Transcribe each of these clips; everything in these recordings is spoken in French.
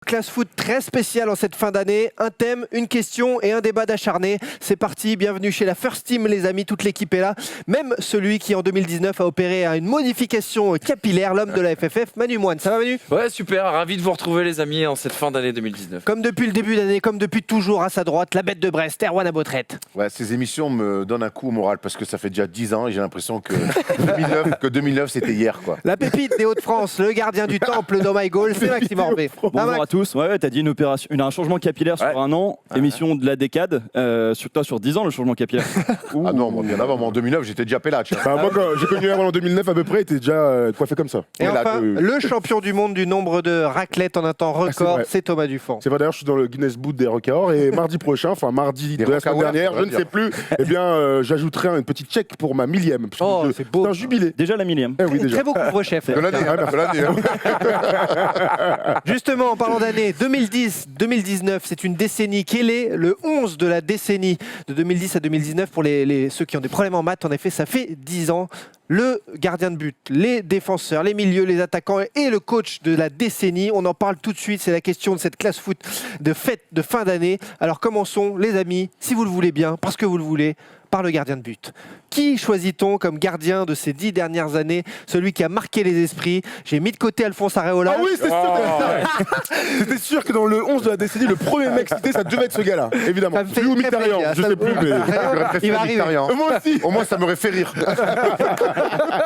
Classe foot très spécial en cette fin d'année. Un thème, une question et un débat d'acharné. C'est parti, bienvenue chez la First Team les amis, toute l'équipe est là. Même celui qui en 2019 a opéré à une modification capillaire, l'homme de la FFF, Manu Moine. Ça va Manu ? Ouais, super, ravi de vous retrouver les amis en cette fin d'année 2019. Comme depuis le début d'année, comme depuis toujours à sa droite, la bête de Brest, Erwan Abautrette. Ouais, ces émissions me donnent un coup au moral parce que ça fait déjà 10 ans et j'ai l'impression que 2009 c'était hier quoi. La pépite des Hauts-de-France, le gardien du temple d'O My Goal, c'est Maxime Orbet. Bonjour à tous. Ouais, t'as dit une opération, un changement capillaire sur un an, émission de la décade. Sur 10 ans le changement capillaire. Ah non, moi, bien avant, moi, en 2009 j'étais déjà pélache. Enfin, moi quand j'ai connu Erwan en 2009 à peu près, il était déjà coiffé comme ça. Et là, enfin, le champion du monde du nombre de raclettes en un temps record, c'est Thomas Dufort. C'est vrai, d'ailleurs, je suis dans le Guinness Book des records et mardi prochain, enfin mardi de la semaine dernière, je ne sais plus, eh bien, j'ajouterai une petite check pour ma millième. Oh, c'est beau. C'est un jubilé. Déjà la millième. Eh oui, déjà. Très beau couvre-chef. De l'année, hein. Justement, en parlant d'année 2010-2019, c'est une décennie. Quel est le 11 de la décennie de 2010 à 2019 pour ceux qui ont des problèmes en maths? En effet, ça fait 10 ans. Le gardien de but, les défenseurs, les milieux, les attaquants et le coach de la décennie. On en parle tout de suite. C'est la question de cette classe foot de fête de fin d'année. Alors commençons, les amis, si vous le voulez bien, parce que vous le voulez, par le gardien de but. Qui choisit-on comme gardien de ces 10 dernières années? Celui qui a marqué les esprits. J'ai mis de côté Alphonse Areola. Ah oui, c'est sûr. C'était sûr que dans le 11 de la décennie, le premier mec cité, ça devait être ce gars-là, évidemment. Ça me fait Lui ou très Mkhitaryan, plaisir. je sais plus. Mais... J'aurais préféré Il va arriver. Mkhitaryan. Moi aussi. Au moins ça m'aurait fait rire.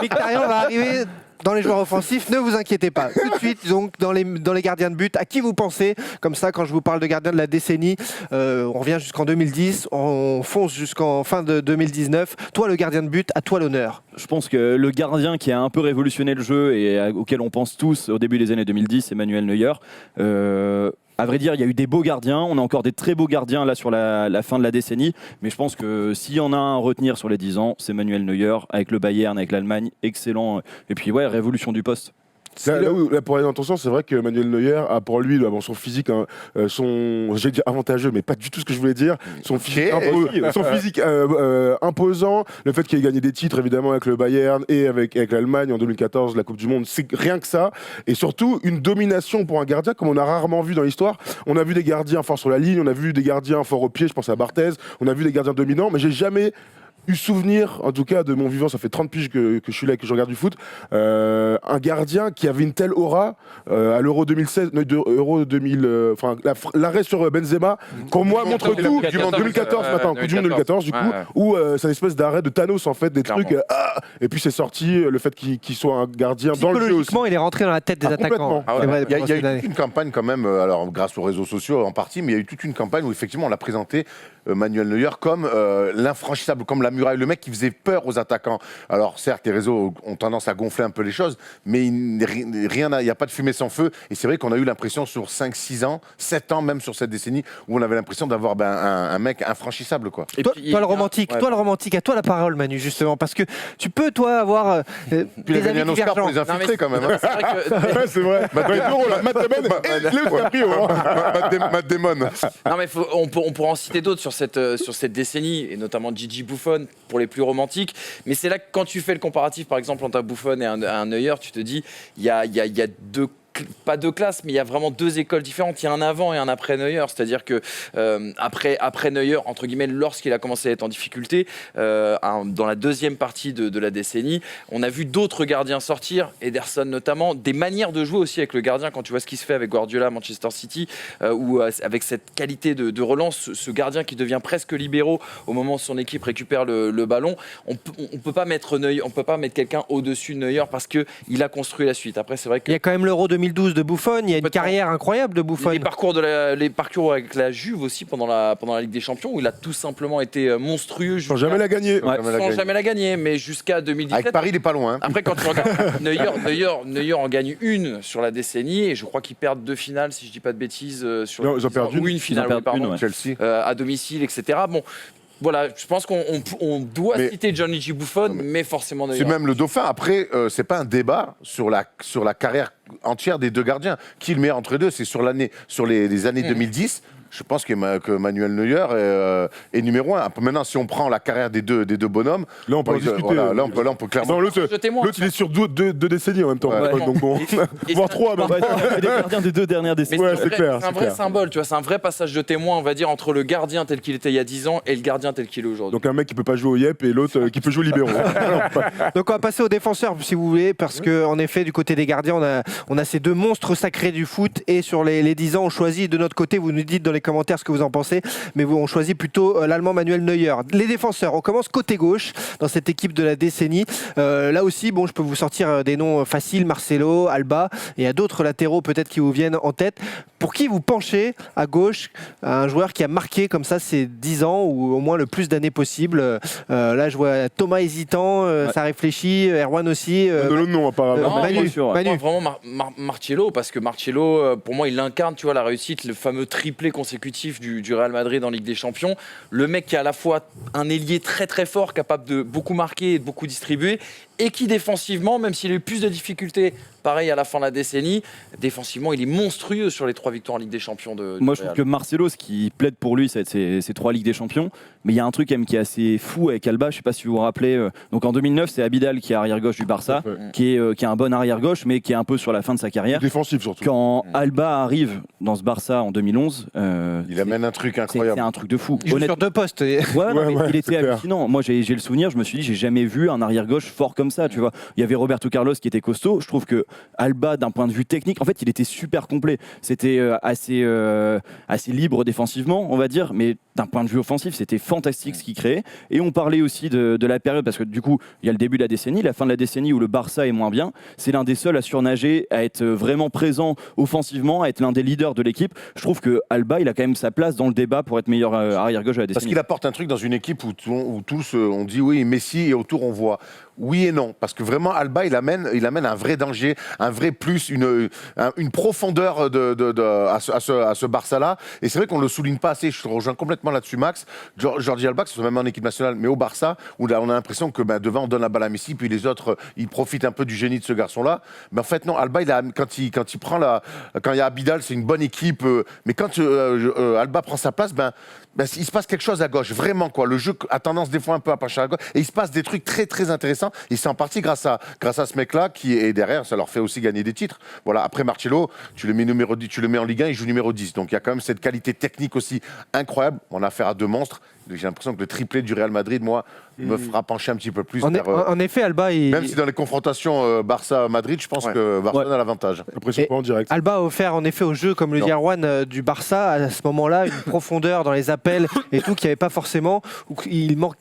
Mkhitaryan va arriver dans les joueurs offensifs, ne vous inquiétez pas. Tout de suite, donc, dans les gardiens de but, à qui vous pensez? Comme ça, quand je vous parle de gardiens de la décennie, on revient jusqu'en 2010, on fonce jusqu'en fin de 2019. Toi, le gardien de but, à toi l'honneur. Je pense que le gardien qui a un peu révolutionné le jeu et auquel on pense tous au début des années 2010, c'est Manuel Neuer. À vrai dire, il y a eu des beaux gardiens. On a encore des très beaux gardiens là sur la fin de la décennie. Mais je pense que s'il y en a un à retenir sur les 10 ans, c'est Manuel Neuer avec le Bayern, avec l'Allemagne. Excellent. Et puis, ouais, révolution du poste. Là, pour aller dans ton sens, c'est vrai que Manuel Neuer a pour lui son physique, j'ai dit avantageux, mais pas du tout ce que je voulais dire. Son physique, imposant, le fait qu'il ait gagné des titres évidemment avec le Bayern et avec l'Allemagne en 2014, la Coupe du Monde, c'est rien que ça. Et surtout une domination pour un gardien comme on a rarement vu dans l'histoire. On a vu des gardiens forts sur la ligne, on a vu des gardiens forts au pied, je pense à Barthez, on a vu des gardiens dominants, mais j'ai jamais eu souvenir, en tout cas de mon vivant, ça fait 30 piges que je suis là et que je regarde du foot, un gardien qui avait une telle aura à l'Euro 2016, Euro 2000, l'arrêt sur Benzema, pour moi montre tout, du monde 2014 maintenant, Coupe du Monde 2014 du coup, où c'est une espèce d'arrêt de Thanos en fait, des trucs, et puis c'est sorti, le fait qu'il soit un gardien dans le jeu aussi. Psychologiquement, il est rentré dans la tête des attaquants. Ah ouais. Il y a eu toute une campagne quand même, alors grâce aux réseaux sociaux en partie, mais il y a eu toute une campagne où effectivement on l'a présenté Manuel Neuer comme l'infranchissable, comme la muraille, le mec qui faisait peur aux attaquants. Alors certes, les réseaux ont tendance à gonfler un peu les choses, mais il n'y a pas de fumée sans feu. Et c'est vrai qu'on a eu l'impression sur 5, 6 ans, 7 ans même sur cette décennie, où on avait l'impression d'avoir un mec infranchissable, quoi. Toi le romantique, à toi la parole Manu, justement, parce que tu peux toi avoir Puis il a des gagné avis un Oscar pour divergents. les infiltrés quand même. Hein. C'est vrai que... C'est vrai. Matt Damon et Léo DiCaprio. Matt Damon. Non mais on pourra en citer d'autres sur cette décennie, et notamment Gigi Buffon pour les plus romantiques. Mais c'est là que quand tu fais le comparatif, par exemple, entre un Buffon et un Neuer, tu te dis, il y a pas deux classes, mais il y a vraiment deux écoles différentes. Il y a un avant et un après Neuer. C'est-à-dire que après Neuer, entre guillemets, lorsqu'il a commencé à être en difficulté, dans la deuxième partie de la décennie, on a vu d'autres gardiens sortir, Ederson notamment, des manières de jouer aussi avec le gardien. Quand tu vois ce qui se fait avec Guardiola à Manchester City, ou avec cette qualité de relance, ce gardien qui devient presque libéraux au moment où son équipe récupère le ballon, on peut pas mettre Neuer, on peut pas mettre quelqu'un au-dessus de Neuer parce que il a construit la suite. Après, c'est vrai que Il y a quand même l'Euro 2012 de Buffon, il y a une carrière incroyable de Buffon. les parcours avec la Juve aussi pendant la Ligue des Champions, où il a tout simplement été monstrueux Sans jamais la gagner. sans jamais la gagner, mais jusqu'à 2017. Avec Paris, il n'est pas loin. Hein. Après, quand tu regardes, Neuer en gagne une sur la décennie, et je crois qu'ils perdent 2 finales, si je dis pas de bêtises, Non, ils ont perdu ou une finale, Ils ont perdu une, ouais. Chelsea. à domicile, etc. Bon. Voilà, je pense qu'on doit citer Gianluigi Buffon, mais forcément Neuer. C'est même le dauphin. Après, c'est pas un débat sur la carrière entière des deux gardiens. Qui est le meilleur entre les deux? C'est sur les années 2010. Je pense que Manuel Neuer est numéro 1. Maintenant, si on prend la carrière des deux bonhommes, Là, on peut en discuter. voilà, là, on peut clairement. Non, l'autre, Je témoin. il est sur deux décennies en même temps. Ouais. Donc bon, Et voire ça- 3 même. Ouais, c'est des gardiens des 2 dernières Mais décennies. Ouais, c'est c'est clair, C'est un c'est vrai clair. symbole, tu vois. C'est un vrai passage de témoin, on va dire, entre le gardien tel qu'il était il y a 10 ans et le gardien tel qu'il est aujourd'hui. Donc un mec qui peut pas jouer au Yep et l'autre qui peut jouer libéraux. Donc on va passer aux défenseurs si vous voulez, parce que en effet du côté des gardiens on a ces deux monstres sacrés du foot, et sur les 10 ans on choisit de notre côté, vous nous dites dans les commentaires ce que vous en pensez, mais on choisit plutôt l'allemand Manuel Neuer. Les défenseurs, on commence côté gauche dans cette équipe de la décennie. Là aussi bon, je peux vous sortir des noms faciles, Marcelo, Alba, et il y a d'autres latéraux peut-être qui vous viennent en tête. Pour qui vous penchez à gauche, un joueur qui a marqué comme ça ces 10 ans ou au moins le plus d'années possible? Là je vois Thomas hésitant, ça réfléchit, Erwan aussi. De l'autre nom apparemment. Non, Manu, sûr, ouais. Manu. Moi, vraiment Marcelo, parce que Marcelo, pour moi, il incarne, tu vois, la réussite, le fameux triplé consécutif du Real Madrid en Ligue des Champions. Le mec qui est à la fois un ailier très très fort, capable de beaucoup marquer et de beaucoup distribuer, et qui défensivement, même s'il a eu plus de difficultés, pareil à la fin de la décennie, défensivement, il est monstrueux sur les 3 victoires en Ligue des Champions de Moi, je Real. trouve que Marcelo, ce qui plaide pour lui, c'est ces 3 Ligues des Champions. Mais il y a un truc quand même qui est assez fou avec Alba. Je ne sais pas si vous vous rappelez. Donc en 2009, c'est Abidal qui est arrière-gauche du Barça, Tout à fait. qui est un bon arrière-gauche, mais qui est un peu sur la fin de sa carrière. Défensif surtout. Quand Alba arrive dans ce Barça en 2011, Il amène un truc c'est incroyable. un truc de fou. Il joue sur 2 postes. Ouais, non, mais Ouais, il était c'est clair. hallucinant. Moi, j'ai le souvenir, je me suis dit, j'ai jamais vu un arrière-gauche fort comme ça, tu vois. Il y avait Roberto Carlos qui était costaud. Je trouve que Alba, d'un point de vue technique, en fait, il était super complet. C'était assez libre défensivement, on va dire, mais d'un point de vue offensif, c'était fantastique ce qu'il créait. Et on parlait aussi de la période, parce que du coup, il y a le début de la décennie, la fin de la décennie où le Barça est moins bien. C'est l'un des seuls à surnager, à être vraiment présent offensivement, à être l'un des leaders de l'équipe. Je trouve que Alba, il a quand même sa place dans le débat pour être meilleur arrière-gauche de la Parce décennie. qu'il apporte un truc dans une équipe où tous on dit oui, Messi, et autour on voit oui et non. Parce que vraiment, Alba, il amène un vrai danger, un vrai plus, une profondeur à ce Barça-là. Et c'est vrai qu'on ne le souligne pas assez. Je te rejoins complètement là-dessus, Max. Jordi Alba, que ce soit même en équipe nationale, mais au Barça, où là, on a l'impression que devant, on donne la balle à Messi, puis les autres, ils profitent un peu du génie de ce garçon-là. Mais en fait, non, Alba, quand il y a Abidal, c'est une bonne équipe. Mais quand Alba prend sa place, il se passe quelque chose à gauche, vraiment quoi. Le jeu a tendance des fois un peu à pencher à gauche, et il se passe des trucs très très intéressants. Et c'est en partie grâce à ce mec-là qui est derrière, ça leur fait aussi gagner des titres. Voilà. Après Marcelo, tu le mets numéro 10, tu le mets en Ligue 1, il joue numéro 10. Donc il y a quand même cette qualité technique aussi incroyable. On a affaire à 2 monstres. J'ai l'impression que le triplé du Real Madrid, moi, me fera pencher un petit peu plus. En effet, Alba, Même si dans les confrontations Barça-Madrid, je pense que Barcelone a l'avantage. Après, c'est pas en direct. Alba a offert en effet au jeu, comme le dit Erwan, du Barça à ce moment-là, une profondeur dans les appels et tout qu'il n'y avait pas forcément, ou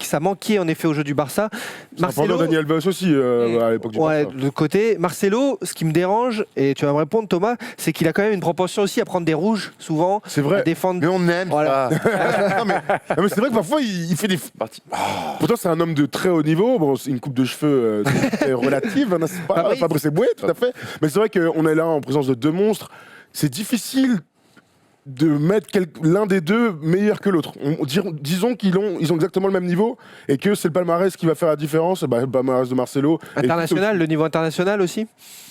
ça manquait en effet au jeu du Barça. Marcelo, Daniel Alves aussi à l'époque du Ouais, Barça. de côté, Marcelo, ce qui me dérange, et tu vas me répondre Thomas, c'est qu'il a quand même une propension aussi à prendre des rouges, souvent, C'est vrai. à défendre. Mais on aime Voilà. ça. Non, mais c'est vrai que parfois il fait des. Parti. Pourtant c'est un homme de très haut niveau. Bon, c'est une coupe de cheveux très relative, hein, n'est-ce pas Fabrice. Fabrice Eboué, tout à fait. Mais c'est vrai qu'on est là en présence de 2 monstres. C'est difficile de mettre l'un des deux meilleur que l'autre. Disons qu'ils ont exactement le même niveau et que c'est le palmarès qui va faire la différence. Le palmarès de Marcelo. International, le niveau international aussi.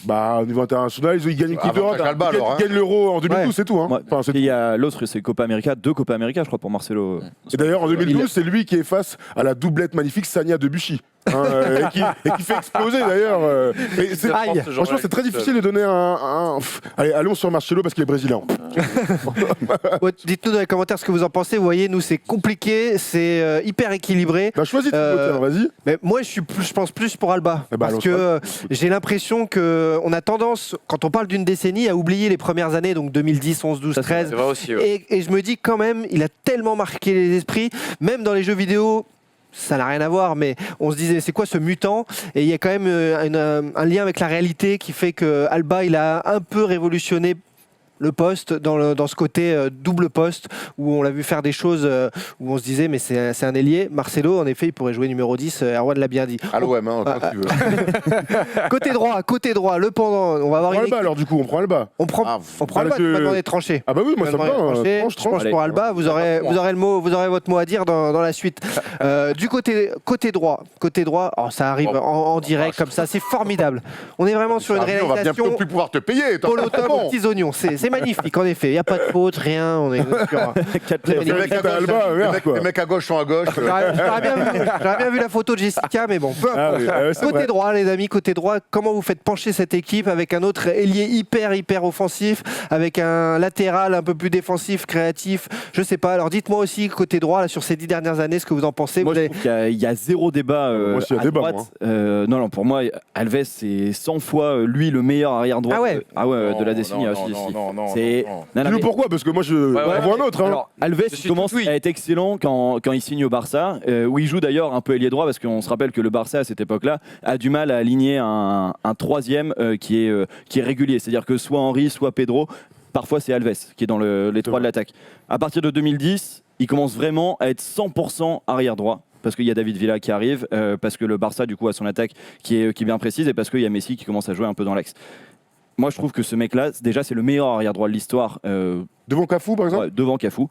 Au niveau international, ils gagnent une Coupe Avantage d'Europe. Alba, alors, hein. Ils gagnent l'Euro en 2012, Ouais. c'est tout. Hein. Ouais. Enfin, c'est Et il y a l'autre, c'est Copa América, 2 Copa América, je crois, pour Marcelo. Et d'ailleurs, en 2012, c'est lui qui est face à la doublette magnifique Sagna Debuchy. Et qui fait exploser d'ailleurs. Aïe. Franchement, c'est très difficile de donner Allez, allons sur Marcelo parce qu'il est brésilien. Ouais, dites-nous dans les commentaires ce que vous en pensez. Vous voyez, nous, c'est compliqué, c'est hyper équilibré. Choisis ton vas-y. Mais moi, je pense plus pour Alba. Eh ben, parce allons que sur j'ai l'impression qu'on a tendance, quand on parle d'une décennie, à oublier les premières années, donc 2010, 11, 12, 13. C'est vrai aussi. Ouais. Et je me dis quand même, il a tellement marqué les esprits, même dans les jeux vidéo. Ça n'a rien à voir, mais on se disait c'est quoi ce mutant? Et il y a quand même un lien avec la réalité qui fait que Alba, il a un peu révolutionné le poste dans ce côté double poste où on l'a vu faire des choses où on se disait mais c'est un ailier. Marcelo, en effet, il pourrait jouer numéro 10. Erwan l'a bien dit. À l'OM, hein, quand tu veux. Côté droit, le pendant. On va avoir On prend une Alba alors du coup, on prend Alba. On prend Alba, tu m'as demandé de trancher. Ah bah oui, moi ça me va. Je pense pour Alba, vous aurez votre mot à dire dans la suite. Du côté droit, ça arrive en direct comme ça, c'est formidable. On est vraiment sur une On va réalisation bientôt plus pouvoir te payer. Polotom aux petits oignons, c'est C'est magnifique, en effet. Il n'y a pas de faute, rien. On est sur. Quatre Les mecs à gauche, Alba, les merde, mecs- quoi. les mecs à gauche sont à gauche. J'aurais bien vu la photo de Jessica, mais bon, peu importe. Ah oui, c'est Côté vrai. droit, les amis, côté droit, comment vous faites pencher cette équipe avec un autre ailier hyper offensif, avec un latéral un peu plus défensif, créatif, je sais pas. Alors dites-moi aussi, côté droit, là, sur ces 10 dernières années, ce que vous en pensez. Moi, Vous je avez- trouve qu'il y a zéro débat. Moi aussi, il y a à débat, droite. moi. Non, pour moi, Alves, c'est 100 fois lui le meilleur arrière droit Ah ouais. de la décennie. Non, Ah, si, non, si. non, non, C'est- non, non. non, non, Dis-nous mais- pourquoi, parce que moi, je ouais, on voit un autre. Hein. Alors, Alves, Je il suis commence tout oui. à être excellent quand il signe au Barça, où il joue d'ailleurs un peu ailier droit, parce qu'on se rappelle que le Barça, à cette époque-là, a du mal à aligner un troisième qui est régulier. C'est-à-dire que soit Henry, soit Pedro, parfois c'est Alves qui est dans les trois de l'attaque. À partir de 2010, il commence vraiment à être 100% arrière droit. Parce qu'il y a David Villa qui arrive, parce que le Barça du coup a son attaque qui est bien précise, et parce qu'il y a Messi qui commence à jouer un peu dans l'axe. Moi je trouve que ce mec-là, déjà c'est le meilleur arrière droit de l'histoire. Devant Cafou, par exemple. Ouais, devant Cafou.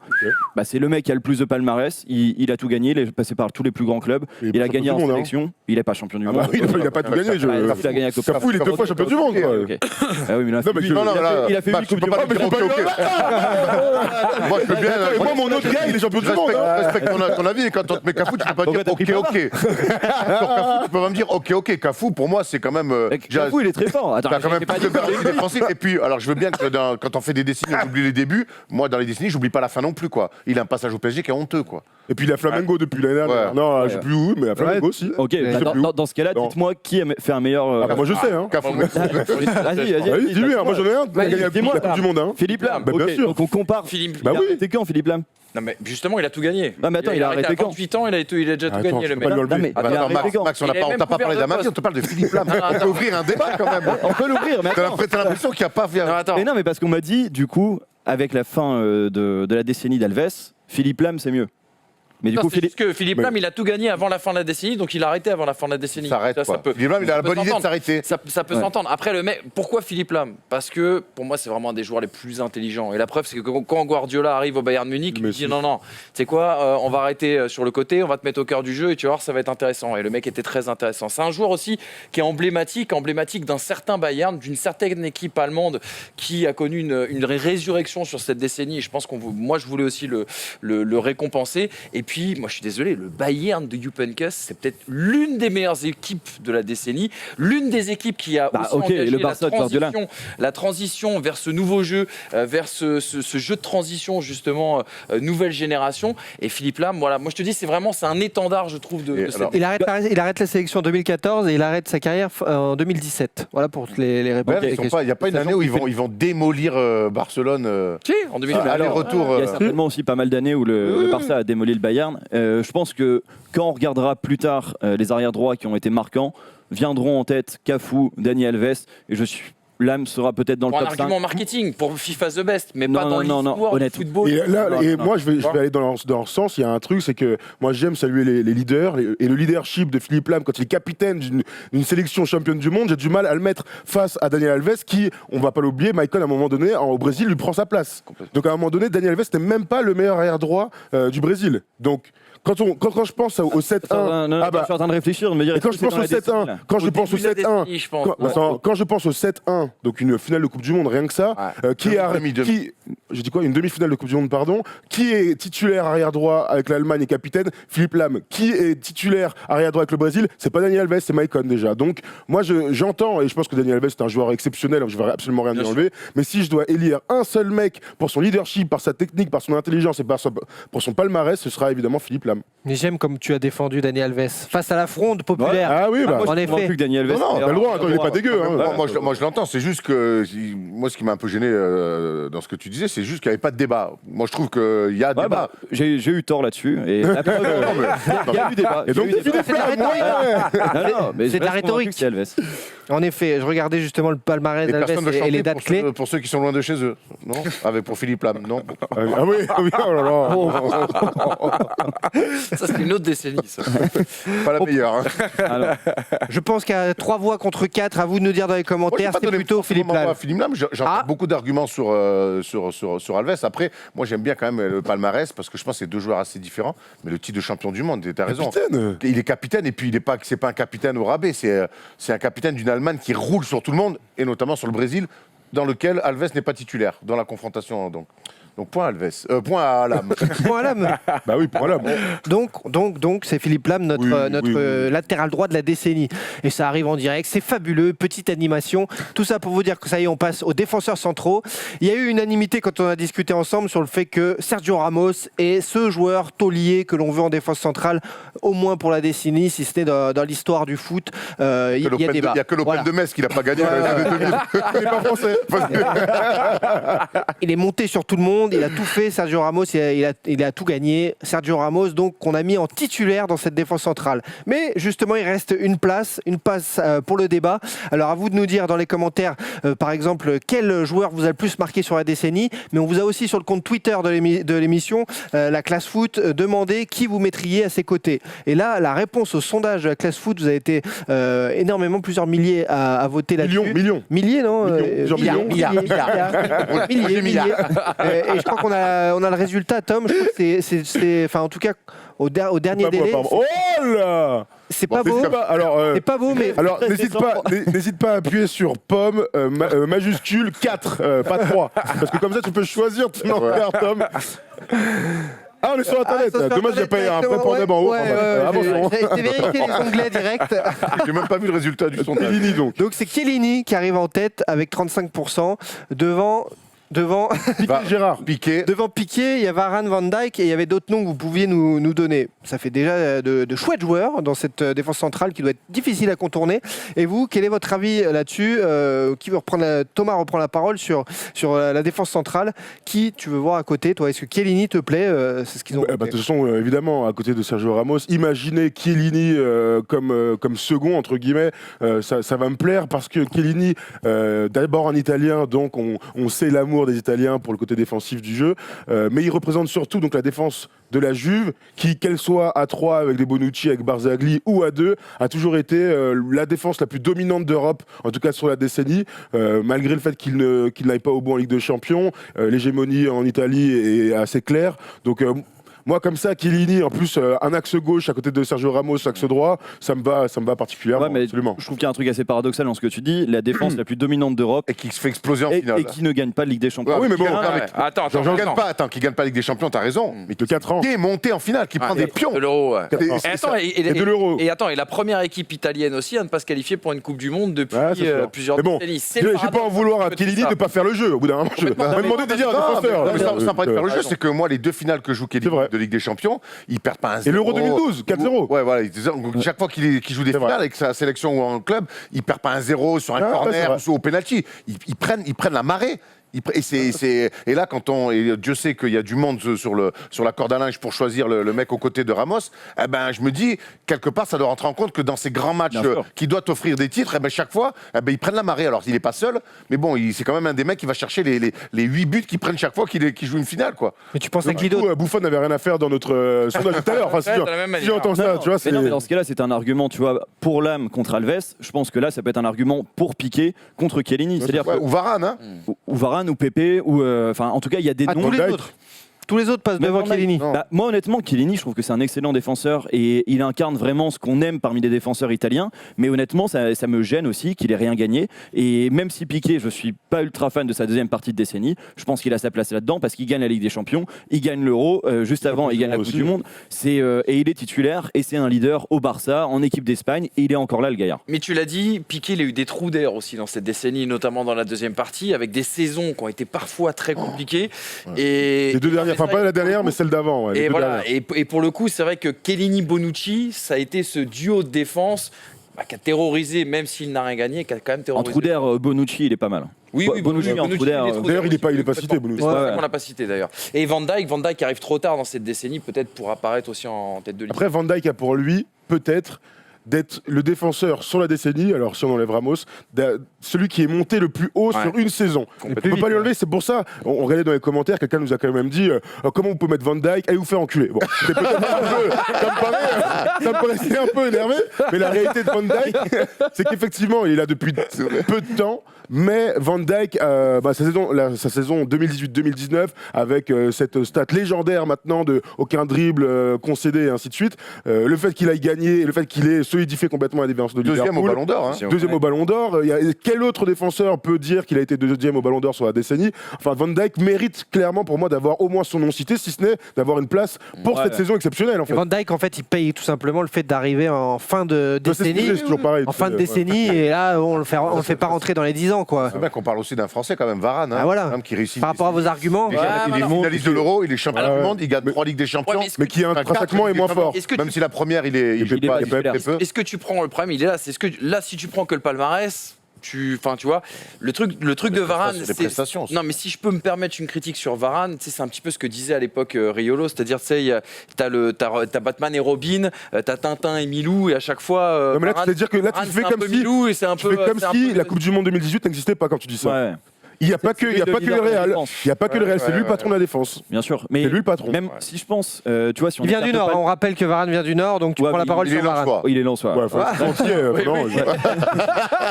Bah, c'est le mec qui a le plus de palmarès. Il a tout gagné. Il est passé par tous les plus grands clubs. Il est Il a pas gagné en champion du monde, sélection. Il n'est pas champion du Ah monde. bah, il a pas tout gagné. Il a gagné avec le Cafou, il est 2 fois champion du monde. quoi. Ok. Ah oui, mais il a fait Non, mais huit- tu- non, il a là, fait- il a fait Max, 8 tu coupes peux du pas monde. me dire Moi, je veux bien. Et moi, mon autre gars, il est champion du monde. hein. Je respecte ton avis, et quand on te met Cafou, tu peux pas Pourquoi dire t'as pris ok. Sur Cafou, tu peux pas me dire ok. Cafou, pour moi, c'est quand même. Cafou, il est très fort. Attends, T'as quand même j'ai pas plus de dit que- garantie défensive. Et puis, alors je veux bien que quand on fait des décennies, on oublie les débuts. Moi, dans les décennies, j'oublie pas la fin non plus, quoi. Il a un passage au PSG qui est honteux, quoi. Et puis il a Flamengo depuis l'année dernière. Ouais. Non, je sais plus où, mais à Flamengo aussi. Ok, Je sais bah, plus où. dans ce cas-là, Non. dites-moi qui a fait un meilleur. Ah, bah, moi je sais, hein. Cafou. Vas-y, Vas-y, dis-lui, hein, moi j'en ai un. Il a gagné la dis-moi. Coupe du Monde. Hein. Philippe Lam. Bah, bien Ok, sûr. donc on compare. Philippe. Bah Il a oui. arrêté quand, Philippe Lam? Non, mais justement, il a tout gagné. Non, mais attends, il a arrêté arrêté à quand 28 ans, il a déjà tout Attends, gagné, je le peux pas mec. lui enlever. Non, mais Attends, il a arrêté quand Max, on Il n'a est pas, on même t'a pas parlé couvert de d'Amavi, on te parle de Philippe Lam. On peut ouvrir un débat quand même. On peut l'ouvrir, mais attends. T'as l'impression qu'il n'y a pas. Non, attends. Mais non, mais parce qu'on m'a dit, du coup, avec la fin de la décennie d'Alves, Philippe Lam, c'est mieux. Mais du Non, coup, c'est juste que Philippe Mais- Lam, il a tout gagné avant la fin de la décennie, donc il a arrêté avant la fin de la décennie. Ça s'arrête, Ça quoi. peut- Philippe Lam, il a la ça peut bonne idée de s'entendre. s'arrêter. Ça peut Ouais. s'entendre. Après, le mec, pourquoi Philippe Lam? Parce que pour moi, c'est vraiment un des joueurs les plus intelligents. Et la preuve, c'est que quand Guardiola arrive au Bayern Munich, il Mais dit si. non, tu sais quoi, on va arrêter sur le côté, on va te mettre au cœur du jeu et tu vas voir, ça va être intéressant. Et le mec était très intéressant. C'est un joueur aussi qui est emblématique d'un certain Bayern, d'une certaine équipe allemande qui a connu une résurrection sur cette décennie. Et je pense moi, je voulais aussi le récompenser. Et puis, moi, je suis désolé, le Bayern de Jupp Heynckes, c'est peut-être l'une des meilleures équipes de la décennie, l'une des équipes qui a aussi ok, engagé le Barça de Guardiola. la transition vers ce nouveau jeu, vers ce jeu de transition justement nouvelle génération. Et Philippe Lam, voilà, moi je te dis, c'est un étendard, je trouve, de Et cette alors- Il arrête la sélection en 2014 et il arrête sa carrière en 2017. Voilà pour les réponses. Ouais, il n'y a pas une année où ils vont démolir Barcelone. Si, en 2020. Aller-retour. il y a certainement aussi pas mal d'années où le Barça a démoli le Bayern. Je pense que quand on regardera plus tard les arrières droits qui ont été marquants, viendront en tête Cafou, Dani Alves, et je suis Lam sera peut-être dans Pour le un top 5. argument marketing, pour FIFA The Best, mais Non, pas dans non, l'histoire du honnêtement. football. Et là, Non, et non, moi, je vais aller dans leur sens. Il y a un truc, c'est que moi, j'aime saluer les leaders et le leadership de Philippe Lam quand il est capitaine d'une sélection championne du monde. J'ai du mal à le mettre face à Daniel Alves, qui, on va pas l'oublier, Michael, à un moment donné, au Brésil, lui prend sa place. Donc, à un moment donné, Daniel Alves n'était même pas le meilleur arrière droit du Brésil. Donc, quand je pense au 7-1, Non, je suis en train de réfléchir, de me dire. et quand je pense au 7-1, quand je pense au 7-1, je pense. quand je pense au 7-1, donc une finale de Coupe du Monde, rien que ça, j'ai dit quoi, une demi-finale de Coupe du Monde, pardon, qui est titulaire arrière droit avec l'Allemagne et capitaine? Philippe Lam. Qui est titulaire arrière droit avec le Brésil? C'est pas Dani Alves, c'est Maicon déjà. Donc moi j'entends, et je pense que Dani Alves est un joueur exceptionnel, donc je vais absolument rien lui Bien enlever, mais si je dois élire un seul mec pour son leadership, par sa technique, par son intelligence et pour son palmarès, ce sera évidemment Philippe Lam. Mais j'aime comme tu as défendu Dani Alves face à la fronde populaire. Ah oui, bah. en effet. Plus que Dani Alves. Non, t'as le droit, attends, il est pas dégueu. Hein. Moi, je l'entends. C'est juste que moi, ce qui m'a un peu gêné dans ce que tu disais, c'est juste qu'il n'y avait pas de débat. Moi, je trouve qu'il y a Ouais, débat. bah, j'ai eu tort là-dessus. Et la preuve, il y a eu débat. Et donc, Il y a eu débat. C'est de la rhétorique. Non, mais C'est de la je reste convaincu rhétorique. que c'est Alves. En effet, je regardais justement le palmarès Et d'Alves personne ne et les chantait dates clés. pour ceux qui sont loin de chez eux. Non pour Philippe Lam. Non. Ah oui, oh là là. Ça, c'est une autre décennie, ça. Pas la meilleure. Hein. Alors, Je pense qu'il y a 3 voix contre 4. À vous de nous dire dans les Moi, j'ai commentaires. pas C'est donné plutôt Philippe forcément Lam. à Philippe Lam. J'entends Ah. beaucoup d'arguments sur Alves. Après, moi, j'aime bien quand même le palmarès parce que je pense que c'est deux joueurs assez différents. Mais le titre de champion du monde, tu as raison. Capitaine. Il est capitaine et puis c'est pas un capitaine au rabais. C'est un capitaine d'une Allemagne qui roule sur tout le monde et notamment sur le Brésil. dans lequel Alves n'est pas titulaire dans la confrontation. Donc point Alves, point à Lam. Point à Lam. Bah oui, pour là. Donc, c'est Philippe Lam, notre latéral droit de la décennie. Et ça arrive en direct, c'est fabuleux, petite animation. Tout ça pour vous dire que ça y est, on passe aux défenseurs centraux. Il y a eu unanimité quand on a discuté ensemble sur le fait que Sergio Ramos est ce joueur taulier que l'on veut en défense centrale, au moins pour la décennie, si c'était dans l'histoire du foot. Il y a débat. Il n'y a que l'Open Voilà. de Metz qui n'a pas gagné dans les années 2000. Il n'est pas français. Il est monté sur tout le monde, il a tout fait. Sergio Ramos, il a tout gagné. Sergio Ramos, donc, qu'on a mis en titulaire dans cette défense centrale. Mais justement, il reste une place pour le débat. Alors, à vous de nous dire dans les commentaires, par exemple, quel joueur vous a le plus marqué sur la décennie. Mais on vous a aussi sur le compte Twitter de l'émission, la Classe Foot, demandé qui vous mettriez à ses côtés. Et là, la réponse au sondage de la Classe Foot, vous avez été énormément, plusieurs milliers à voter là-dessus. Milliers, non Millions. Milliers. Et je crois qu'on a le résultat, Tom. Je crois que c'est enfin, en tout cas, au dernier délai. Oh là C'est pas beau. C'est pas beau, mais. Alors, n'hésite pas à appuyer sur pomme, majuscule 4, pas 3. Parce que comme ça, tu peux choisir ton envers, Tom. Ah, on est sur Internet. Dommage, il n'y a pas un point pour d'abord en haut. Avançons. J'ai vérifié les onglets directs. J'ai même pas vu le résultat du sondage. Chiellini, donc. Donc, c'est Chiellini qui arrive en tête avec 35%. Devant Gérard. Piqué. Devant Piqué, il y a Varane, Van Dijk et il y avait d'autres noms que vous pouviez nous donner. Ça fait déjà de chouettes joueurs dans cette défense centrale qui doit être difficile à contourner. Et vous, quel est votre avis là-dessus? Qui veut reprendre Thomas reprend la parole sur la défense centrale. Qui tu veux voir à côté, toi? Est-ce que Chiellini te plaît? C'est ce qu'ils ont. De toute façon, évidemment, à côté de Sergio Ramos, imaginez Chiellini comme second, entre guillemets, ça va me plaire parce que Chiellini, d'abord un Italien, donc on sait l'amour des Italiens pour le côté défensif du jeu, mais il représente surtout donc la défense de la Juve, qui, qu'elle soit à 3 avec des Bonucci, avec Barzagli, ou à 2, a toujours été la défense la plus dominante d'Europe, en tout cas sur la décennie, malgré le fait qu'il n'aille pas au bout en Ligue des Champions. L'hégémonie en Italie est assez claire. Donc moi, comme ça, Chiellini, en plus, un axe gauche à côté de Sergio Ramos, axe droit, ça me va particulièrement. Ouais, mais absolument. je trouve qu'il y a un truc assez paradoxal dans ce que tu dis. La défense la plus dominante d'Europe Et qui se fait exploser en et finale. qui ne gagne pas de Ligue des Champions. Ah oui, mais bon, Attends, Qui gagne pas la Ligue des Champions, t'as raison. Mais de 4 ans. qui est monté en finale, qui prend des pions. De l'Euro, ouais. C'est- Et attends, Et de l'Euro. et attends, et la première équipe italienne aussi à ne pas se qualifier pour une Coupe du Monde depuis Ouais, c'est sûr. plusieurs Mais bon, décennies. je vais pas en vouloir à Chiellini de ne pas faire le jeu. Au bout d'un moment, je vais me demander de dire Non, un mais défenseur. ça paraît de faire le jeu, c'est que moi, les 2 finales que joue C'est Chiellini vrai. de Ligue des Champions, ils perdent pas un 0. Et l'Euro 2012, 4-0. Ouais, voilà. Chaque fois qu'il joue des C'est vrai. finales avec sa sélection ou en club, il perd pas un 0 sur un Ah, ouais, c'est corner vrai. ou au penalty. Ils prennent la marée. Et là, et Dieu sait qu'il y a du monde sur la corde à linge pour choisir le mec aux côtés de Ramos, eh ben, je me dis, quelque part, ça doit rentrer en compte que dans ces grands matchs Bien sûr. qui doivent offrir des titres, eh ben, chaque fois, eh ben, ils prennent la marée. Alors, il n'est pas seul, mais bon, c'est quand même un des mecs qui va chercher les 8 buts qu'ils prennent chaque fois qu'il joue une finale, quoi. Mais tu penses à Du qui coup, d'autre? Buffon n'avait rien à faire dans notre sondage tout à l'heure. Enfin, si Ouais, de la même manière. j'entends ça, tu vois, Mais non, mais c'est. dans ce cas-là, c'est un argument, tu vois, pour Lam contre Alves. Je pense que là, ça peut être un argument pour Piqué contre Chiellini. C'est-à-dire Ouais, que, ou Varane, hein. ou Varane ou Pepe, ou enfin, en tout cas, il y a des Ah, noms. tous les Dijk. autres. Tous les autres passent Même devant Van Dijk. Chiellini. Non. Bah, moi, honnêtement, Chiellini, je trouve que c'est un excellent défenseur et il incarne vraiment ce qu'on aime parmi les défenseurs italiens. Mais honnêtement, ça me gêne aussi qu'il ait rien gagné. Et même si Piqué, je suis pas ultra fan de sa deuxième partie de décennie, je pense qu'il a sa place là-dedans parce qu'il gagne la Ligue des Champions, il gagne l'Euro, juste avant, il gagne la Coupe du Monde. Et il est titulaire et c'est un leader au Barça, en équipe d'Espagne, et il est encore là, le gaillard. Mais tu l'as dit, Piqué, il a eu des trous d'air aussi dans cette décennie, notamment dans la deuxième partie, avec des saisons qui ont été parfois très compliquées. Et Les 2 dernières, c'est enfin vrai pas la que dernière, pour le mais coup- celle d'avant. Ouais, les Et deux voilà. dernières. Et pour le coup, c'est vrai que Chiellini-Bonucci, ça a été ce duo de défense qui a terrorisé, même s'il n'a rien gagné, qui a quand même En terrorisé. trou d'air, Bonucci, il est pas mal. Oui, Bonucci en trou d'air. D'ailleurs, il est pas cité, Bonucci. C'est Ouais, pour ça ouais. qu'on l'a pas cité d'ailleurs. Et Van Dijk qui arrive trop tard dans cette décennie, peut-être pour apparaître aussi en tête de liste. Après, Van Dijk a pour lui, peut-être, d'être le défenseur sur la décennie, alors si on enlève Ramos, celui qui est monté le plus haut Ouais. sur une saison. On ne Complètement. peut pas lui enlever, c'est pour ça. On regardait dans les commentaires, quelqu'un nous a quand même dit comment on peut mettre Van Dijk, allez vous faire enculer. Bon, c'était peut-être un peu, ça me paraissait un peu énervé, mais la réalité de Van Dijk, c'est qu'effectivement, il est là depuis peu de temps. Mais Van Dijk, sa saison 2018-2019, avec cette stat légendaire maintenant de aucun dribble concédé et ainsi de suite, le fait qu'il aille gagner, le fait qu'il ait ce solidifié complètement la défense de Liverpool. Deuxième au Ballon d'Or. Hein. Deuxième au Ballon d'Or. Quel autre défenseur peut dire qu'il a été deuxième au Ballon d'Or sur la décennie? Enfin, Van Dijk mérite clairement pour moi d'avoir au moins son nom cité, si ce n'est d'avoir une place pour cette saison exceptionnelle. En fait. Van Dijk, en fait, il paye tout simplement le fait d'arriver en fin de décennie. C'est toujours pareil. En fin de décennie, et là, on le fait pas rentrer dans les 10 ans, quoi. C'est bien qu'on parle aussi d'un Français quand même, Varane, hein, Ah, voilà. quand même, qui réussit. Par rapport à vos arguments, Il est finaliste de l'Euro, il est champion du monde, il gagne Mais- 3 Ligues des Champions. Mais qui intrinsèquement est moins fort. Même si la première, il joue pas très peu. Est-ce que tu prends le problème? Il est là. C'est ce que là, si tu prends que le palmarès, tu vois, le truc de Varane, Les c'est prestations aussi. non, mais si je peux me permettre une critique sur Varane, c'est un petit peu ce que disait à l'époque Riolo, c'est-à-dire, tu sais, t'as Batman et Robin, t'as Tintin et Milou, et à chaque fois. Non, mais là, Varane, tu veux dire que là, tu Varane, fais c'est un comme peu si. Milou, et c'est un Tu peu. fais comme c'est un si peu- la Coupe du Monde 2018 n'existait pas quand tu dis ça. Ouais, Il n'y a pas que celui de le leader de la Real. défense. Il n'y a pas que le Real. C'est lui le ouais. patron de la défense. bien sûr. Mais C'est lui le patron. même si je pense, tu vois, si on il vient du écarte Nord. pas- On rappelle que Varane vient du Nord, donc tu Ouais, prends la mais parole Il est sur Varane. Lensois. Oh, il est Lensois. Ouais, faut être entier.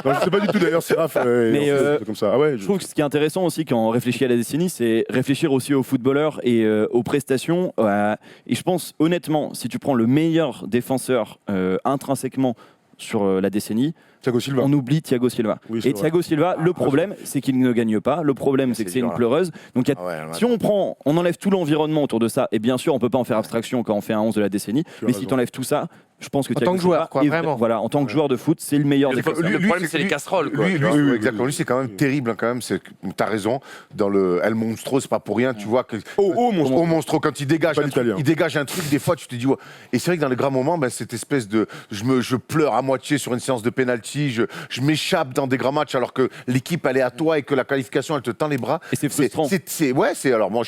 Non, je sais pas du tout d'ailleurs, Séraph. Mais, comme ça. Ah ouais. Je trouve que ce qui est intéressant aussi quand on réfléchit à la décennie, c'est réfléchir aussi aux footballeurs et aux prestations. Et je pense honnêtement, si tu prends le meilleur défenseur intrinsèquement sur la décennie, Thiago Silva. on oublie Thiago Silva. Oui, c'est Et vrai. Thiago Silva, le problème, c'est qu'il ne gagne pas. Le problème, c'est que c'est dur, une là. pleureuse. Donc, Ah ouais, si on enlève tout l'environnement autour de ça, et bien sûr, on peut pas en faire abstraction quand on fait un 11 de la décennie, as mais si raison. tu enlèves tout ça, je pense que En Thiago tant que joueur, Silva quoi, est- vraiment. Voilà, en tant que joueur de foot, c'est le meilleur Le défenseur. problème, c'est les casseroles, quoi. Lui, tu vois. oui, oui, exactement. Lui, c'est quand même terrible, hein, quand même. T'as raison. Dans le El Monstro, c'est pas pour rien. Tu vois que. Oh, Monstro. Au Monstro, quand il dégage, Pas un truc, l'italien. il dégage un truc, des fois, tu te dis. Ouais. Et c'est vrai que dans les grands moments, ben, cette espèce de. Je pleure à moitié sur une séance de penalty. Je m'échappe dans des grands matchs alors que l'équipe, elle est à toi et que la qualification, elle te tend les bras. Et c'est frustrant. Alors, moi,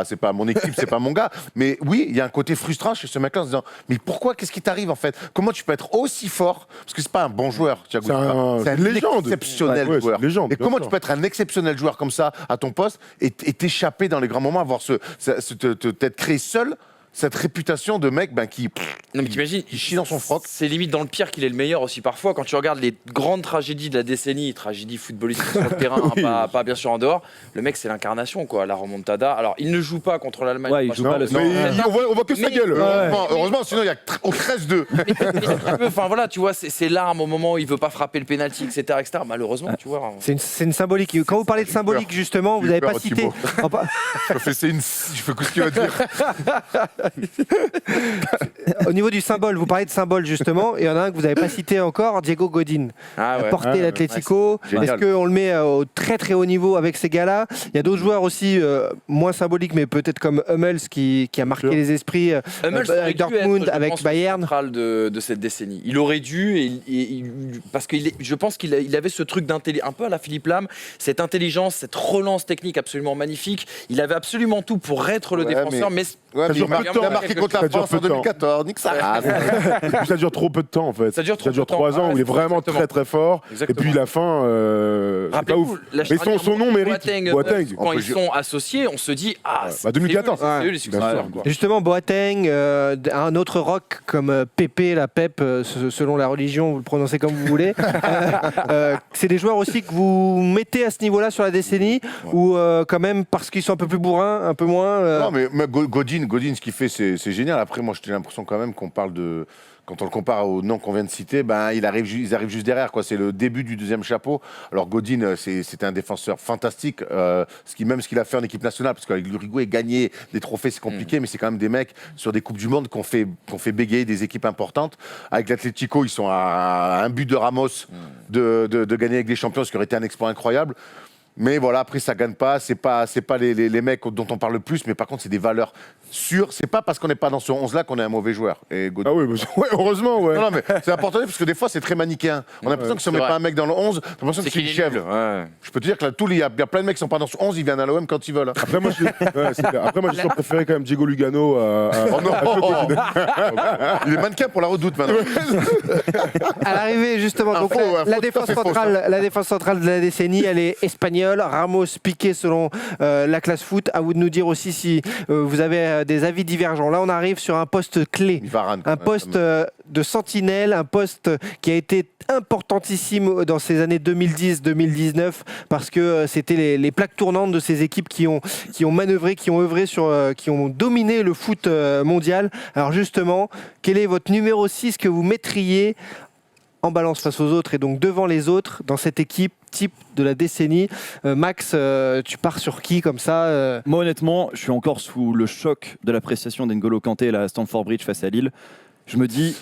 c'est pas mon équipe, c'est pas mon gars. Mais oui, il y a un côté frustrant chez ce mec-là en se disant. Mais pourquoi? Qu'est-ce qui t'arrive, en fait? Comment tu peux être aussi fort? Parce que c'est pas un bon joueur, Thiago Silva. C'est un légende. exceptionnel Ouais, c'est joueur. une légende, Et bien comment sûr. tu peux être un exceptionnel joueur comme ça à ton poste et t'échapper dans les grands moments, avoir t'être créé seul cette réputation de mec qui Non, mais t'imagines, il chie dans son froc. C'est limite dans le pire qu'il est le meilleur aussi parfois. Quand tu regardes les grandes tragédies de la décennie, tragédies footballistiques sur le terrain, Oui. pas bien sûr en dehors, le mec c'est l'incarnation, quoi, la remontada. Alors il ne joue pas contre l'Allemagne. Ouais, il parce joue que- pas le Mais on voit que sa Mais- gueule. Heureusement, sinon il y a au 13-2. Mais tu peux, enfin voilà, tu vois, c'est l'arme au moment où il veut pas frapper le penalty, etc., etc. Malheureusement, tu vois. C'est une symbolique. Quand vous parlez de symbolique, justement, vous n'avez pas cité. Je fais ce qu'il va dire. Au niveau du symbole, vous parlez de symbole, justement, et il y en a un que vous n'avez pas cité encore, Diego Godin. Ah ouais. Porter l'Atlético. ouais, Est-ce qu'on le met au très très haut niveau avec ces gars-là? Il y a d'autres joueurs aussi moins symboliques, mais peut-être comme Hummels qui a marqué Sûr. les esprits Hummels aurait avec dû Dortmund, être, je avec pense, Bayern. le central de cette décennie. Il aurait dû, parce que je pense qu'il avait ce truc d'intelligence, un peu à la Philippe Lam, cette intelligence, cette relance technique absolument magnifique. Il avait absolument tout pour être le Ouais, défenseur, mais Ouais, mais dure il peu de temps. a marqué contre Ça la dure France en peu de temps. 2014. Nique ça. Ça dure trop peu de temps en fait. Ça dure trop peu de temps. 3 ans où il est vraiment Exactement. très très fort. Exactement. Et puis la fin, c'est pas rappelez-vous, ouf. la Mais charnière son nom mérite. Boateng, Boateng. quand ils sont associés, on se dit c'est 2014. eux les successeurs. sûr. quoi. Justement, Boateng, un autre rock comme Pépé, la Pep, selon la religion, vous le prononcez comme vous voulez. C'est des joueurs aussi que vous mettez à ce niveau-là sur la décennie, ou quand même parce qu'ils sont un peu plus bourrins, un peu moins. Non, mais Godin, ce qu'il fait, c'est génial. Après, moi, j'ai l'impression quand même qu'on parle de. Quand on le compare au nom qu'on vient de citer, ils arrivent juste derrière. C'est le début du deuxième chapeau. Alors Godin, c'était un défenseur fantastique. Ce qu'il a fait en équipe nationale, parce qu'avec l'Uruguay, gagner des trophées, c'est compliqué, mais c'est quand même des mecs sur des Coupes du Monde qu'on fait bégayer des équipes importantes. Avec l'Atlético, ils sont à un but de Ramos de gagner avec des champions, ce qui aurait été un exploit incroyable. Mais voilà, après, ça gagne pas. C'est pas les mecs dont on parle le plus, mais par contre, c'est des valeurs sûres. C'est pas parce qu'on n'est pas dans ce 11-là qu'on est un mauvais joueur. Et Ah oui, ouais, heureusement, ouais. non, mais c'est important parce que des fois, c'est très manichéen. On a l'impression que si on met pas un mec dans le 11, on a l'impression que c'est une chèvre. Ouais. Je peux te dire que là, il y a plein de mecs qui sont pas dans ce 11, ils viennent à l'OM quand ils veulent. Après, moi, j'ai toujours préféré quand même Diego Lugano à Oh non Il est mannequin pour la Redoute maintenant. À l'arrivée, justement, donc, Info, info, la tout à défense fait fausse, centrale, la défense centrale de la décennie, elle est espagnole. Ramos, Piqué, selon la classe foot. À vous de nous dire aussi si vous avez des avis divergents. Là, on arrive sur un poste clé, Varane, un poste de sentinelle, un poste qui a été importantissime dans ces années 2010-2019 parce que c'était les plaques tournantes de ces équipes qui ont manœuvré, qui ont œuvré qui ont dominé le foot mondial. Alors justement, quel est votre numéro 6 que vous mettriez en balance face aux autres et donc devant les autres dans cette équipe type de la décennie? Max, tu pars sur qui comme ça Moi honnêtement, je suis encore sous le choc de la prestation d'N'Golo Kanté là, à Stamford Bridge face à Lille. Je me dis...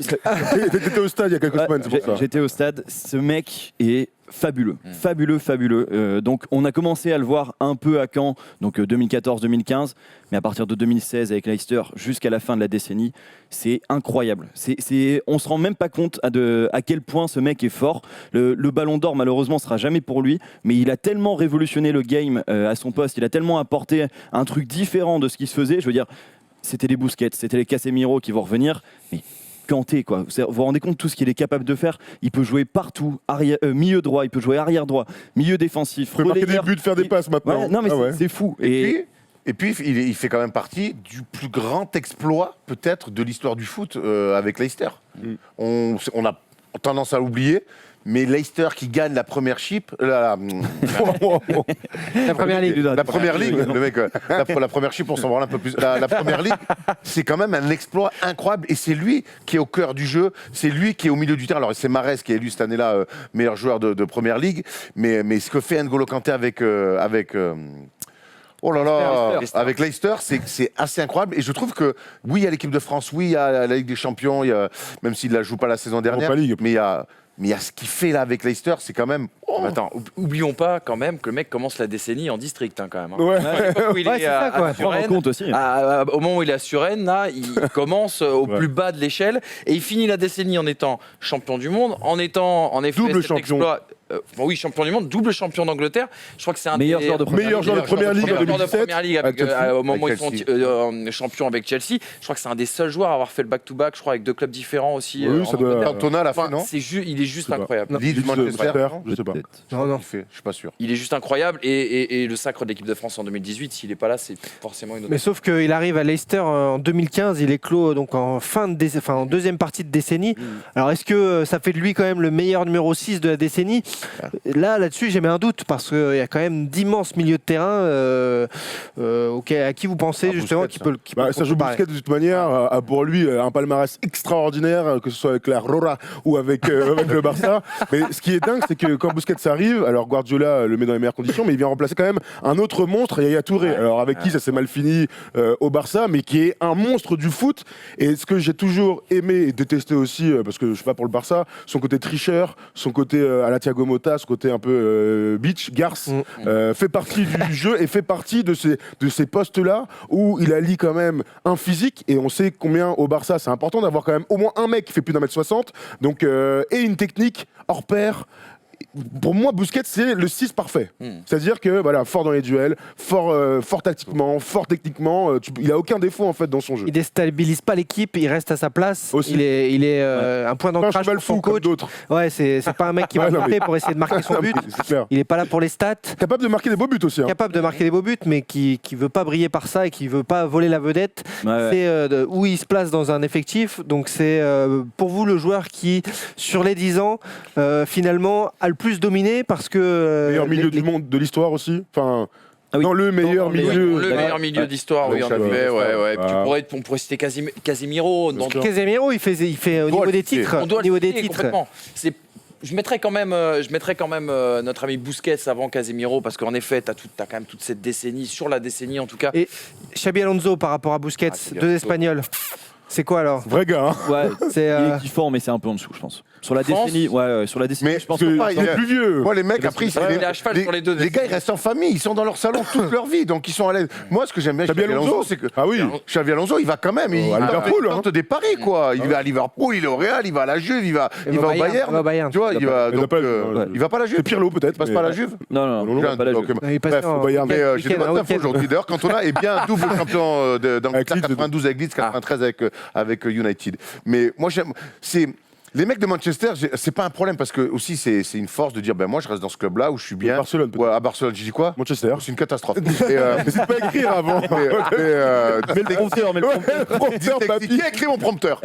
T'étais au stade il y a quelques semaines, c'est pour ça. J'étais au stade. Ce mec est fabuleux. Fabuleux. Donc on a commencé à le voir un peu à Caen, donc 2014-2015, mais à partir de 2016 avec Leicester jusqu'à la fin de la décennie, c'est incroyable. On se rend même pas compte à quel point ce mec est fort. Le Ballon d'Or malheureusement sera jamais pour lui, mais il a tellement révolutionné le game à son poste, il a tellement apporté un truc différent de ce qui se faisait. Je veux dire, c'était les Busquets, c'était les Casemiro qui vont revenir, mais Kanté, quoi. Vous vous rendez compte de tout ce qu'il est capable de faire? Il peut jouer partout, milieu droit, il peut jouer arrière droit, milieu défensif, Il peut marquer des buts, faire des passes maintenant. Ouais, non mais c'est fou. Et puis il fait quand même partie du plus grand exploit peut-être de l'histoire du foot avec Leicester. On a tendance à l'oublier. Mais Leicester qui gagne la première la première ligue. La première ligue, le mec, la première chip, on s'en branle un peu plus. La première ligue, c'est quand même un exploit incroyable. Et c'est lui qui est au cœur du jeu. C'est lui qui est au milieu du terrain. Alors, c'est Mahrez qui est élu cette année-là meilleur joueur de première ligue. Mais ce que fait N'Golo Kanté avec oh là là, avec Leicester, c'est assez incroyable. Et je trouve que, oui, il y a l'équipe de France, oui, il y a la Ligue des Champions, même s'il ne la joue pas la saison dernière, mais il y a ce qu'il fait là avec Leicester, c'est quand même... Oh. Attends, oublions pas quand même que le mec commence la décennie en district quand même. Ouais. C'est ça, quoi. Prends en compte aussi. Au moment où il est à Suresnes, là, il commence au plus bas de l'échelle et il finit la décennie en étant champion du monde, en étant en effet double cet champion. exploit. Oui, champion du monde, double champion d'Angleterre. Je crois que c'est un meilleur joueur de Meilleur joueur de première ligue en meilleur joueur de 2017. première ligue au moment où ils sont champions avec Chelsea. Je crois que c'est un des seuls joueurs à avoir fait le back-to-back, je crois, avec deux clubs différents aussi. Oui, ça doit... Cantona à la fin, Enfin, non? il est juste incroyable. Leeds, Manchester, je sais pas. non, je suis pas sûr. Il est juste incroyable et le sacre de l'équipe de France en 2018, s'il n'est pas là, c'est forcément une autre. Mais sauf qu'il arrive à Leicester en 2015, il est clos donc en deuxième partie de décennie. Alors est-ce que ça fait de lui quand même le meilleur numéro 6 de la décennie? Là-dessus, j'ai mis un doute parce qu'il y a quand même d'immenses milieux de terrain à qui vous pensez justement Busquets, qui peut Ça joue Busquets de toute manière, a pour lui un palmarès extraordinaire, que ce soit avec la Rora ou avec le Barça. Mais ce qui est dingue, c'est que quand Busquets arrive, alors Guardiola le met dans les meilleures conditions, mais il vient remplacer quand même un autre monstre, Yaya Touré. Alors avec qui ça s'est mal fini au Barça, mais qui est un monstre du foot. Et ce que j'ai toujours aimé et détesté aussi, parce que je suis pas pour le Barça, son côté tricheur, son côté à la Thiago Motta, son côté un peu bitch, garce, fait partie du jeu et fait partie de ces postes-là où il allie quand même un physique, et on sait combien au Barça c'est important d'avoir quand même au moins un mec qui fait plus d'1m60, donc, et une technique hors pair. Pour moi, Busquets, c'est le 6 parfait. C'est-à-dire que voilà, fort dans les duels, fort tactiquement, fort techniquement, il a aucun défaut en fait dans son jeu. Il déstabilise pas l'équipe, il reste à sa place. Aussi. Il est un point Pas un d'ancrage cheval pour son fou comme coach. d'autres. Ouais, c'est pas un mec qui va monter pour essayer de marquer son but. C'est clair. Il est pas là pour les stats. Capable de marquer des beaux buts aussi. Hein. Capable de marquer des beaux buts, mais qui veut pas briller par ça et qui veut pas voler la vedette. Ouais. C'est où il se place dans un effectif. Donc c'est pour vous le joueur qui, sur les 10 ans, finalement a le plus dominé parce que Meilleur milieu du monde de l'histoire aussi. Enfin, Ah oui. non, le meilleur milieu. Le meilleur milieu d'histoire, oui, en effet. On pourrait citer Casemiro. Bien sûr. Casemiro, il fait au niveau des titres. On doit Au niveau le des citer titres. complètement. Je mettrais quand même, notre ami Busquets avant Casemiro, parce qu'en effet, t'as quand même toute cette décennie, sur la décennie en tout cas. Et Xabi Alonso par rapport à Busquets, Xabi deux Alonso. Espagnols. C'est quoi alors? Vrai gars. Hein. Ouais, C'est il est kiffant, mais c'est un peu en dessous, je pense. Sur la France décennie, sur la décennie, Mais je pense parce que- que il est plus vieux. Moi, les mecs, après, il est à cheval sur les deux. les gars, ils restent en famille, ils sont dans leur salon toute leur vie, donc ils sont à l'aise. Moi, ce que j'aime bien chez Xabi Xabi Alonso, Alonso, c'est que Ah oui. Xabi Alonso, il va quand même. Il à Liverpool, tente des paris, quoi. Il va à Liverpool, il est au Real, il va à la Juve, il va au Bayern. Il va au Bayern. Tu vois, il va. Il va Donc, pas- il va pas à la Juve. C'est Pirlo peut-être. Il passe mais- pas à la Juve. non, non, Jeune, pas la donc, Juve. Il passe bref, en au Bayern. Mais j'ai des week-end, bonnes un infos week-end. aujourd'hui. D'ailleurs, Cantona est bien double champion d'Angleterre, Avec Leeds. 92 avec Leeds, 93 avec United. Mais moi, j'aime. Les mecs de Manchester, c'est pas un problème parce que aussi c'est une force de dire ben moi je reste dans ce club-là où je suis bien. Barcelone, peut-être. Ouais, à Barcelone, j'ai dit quoi? Manchester. C'est une catastrophe. N'hésite pas à écrire avant. Mais le prompteur, mais le prompteur. Qui a écrit mon prompteur?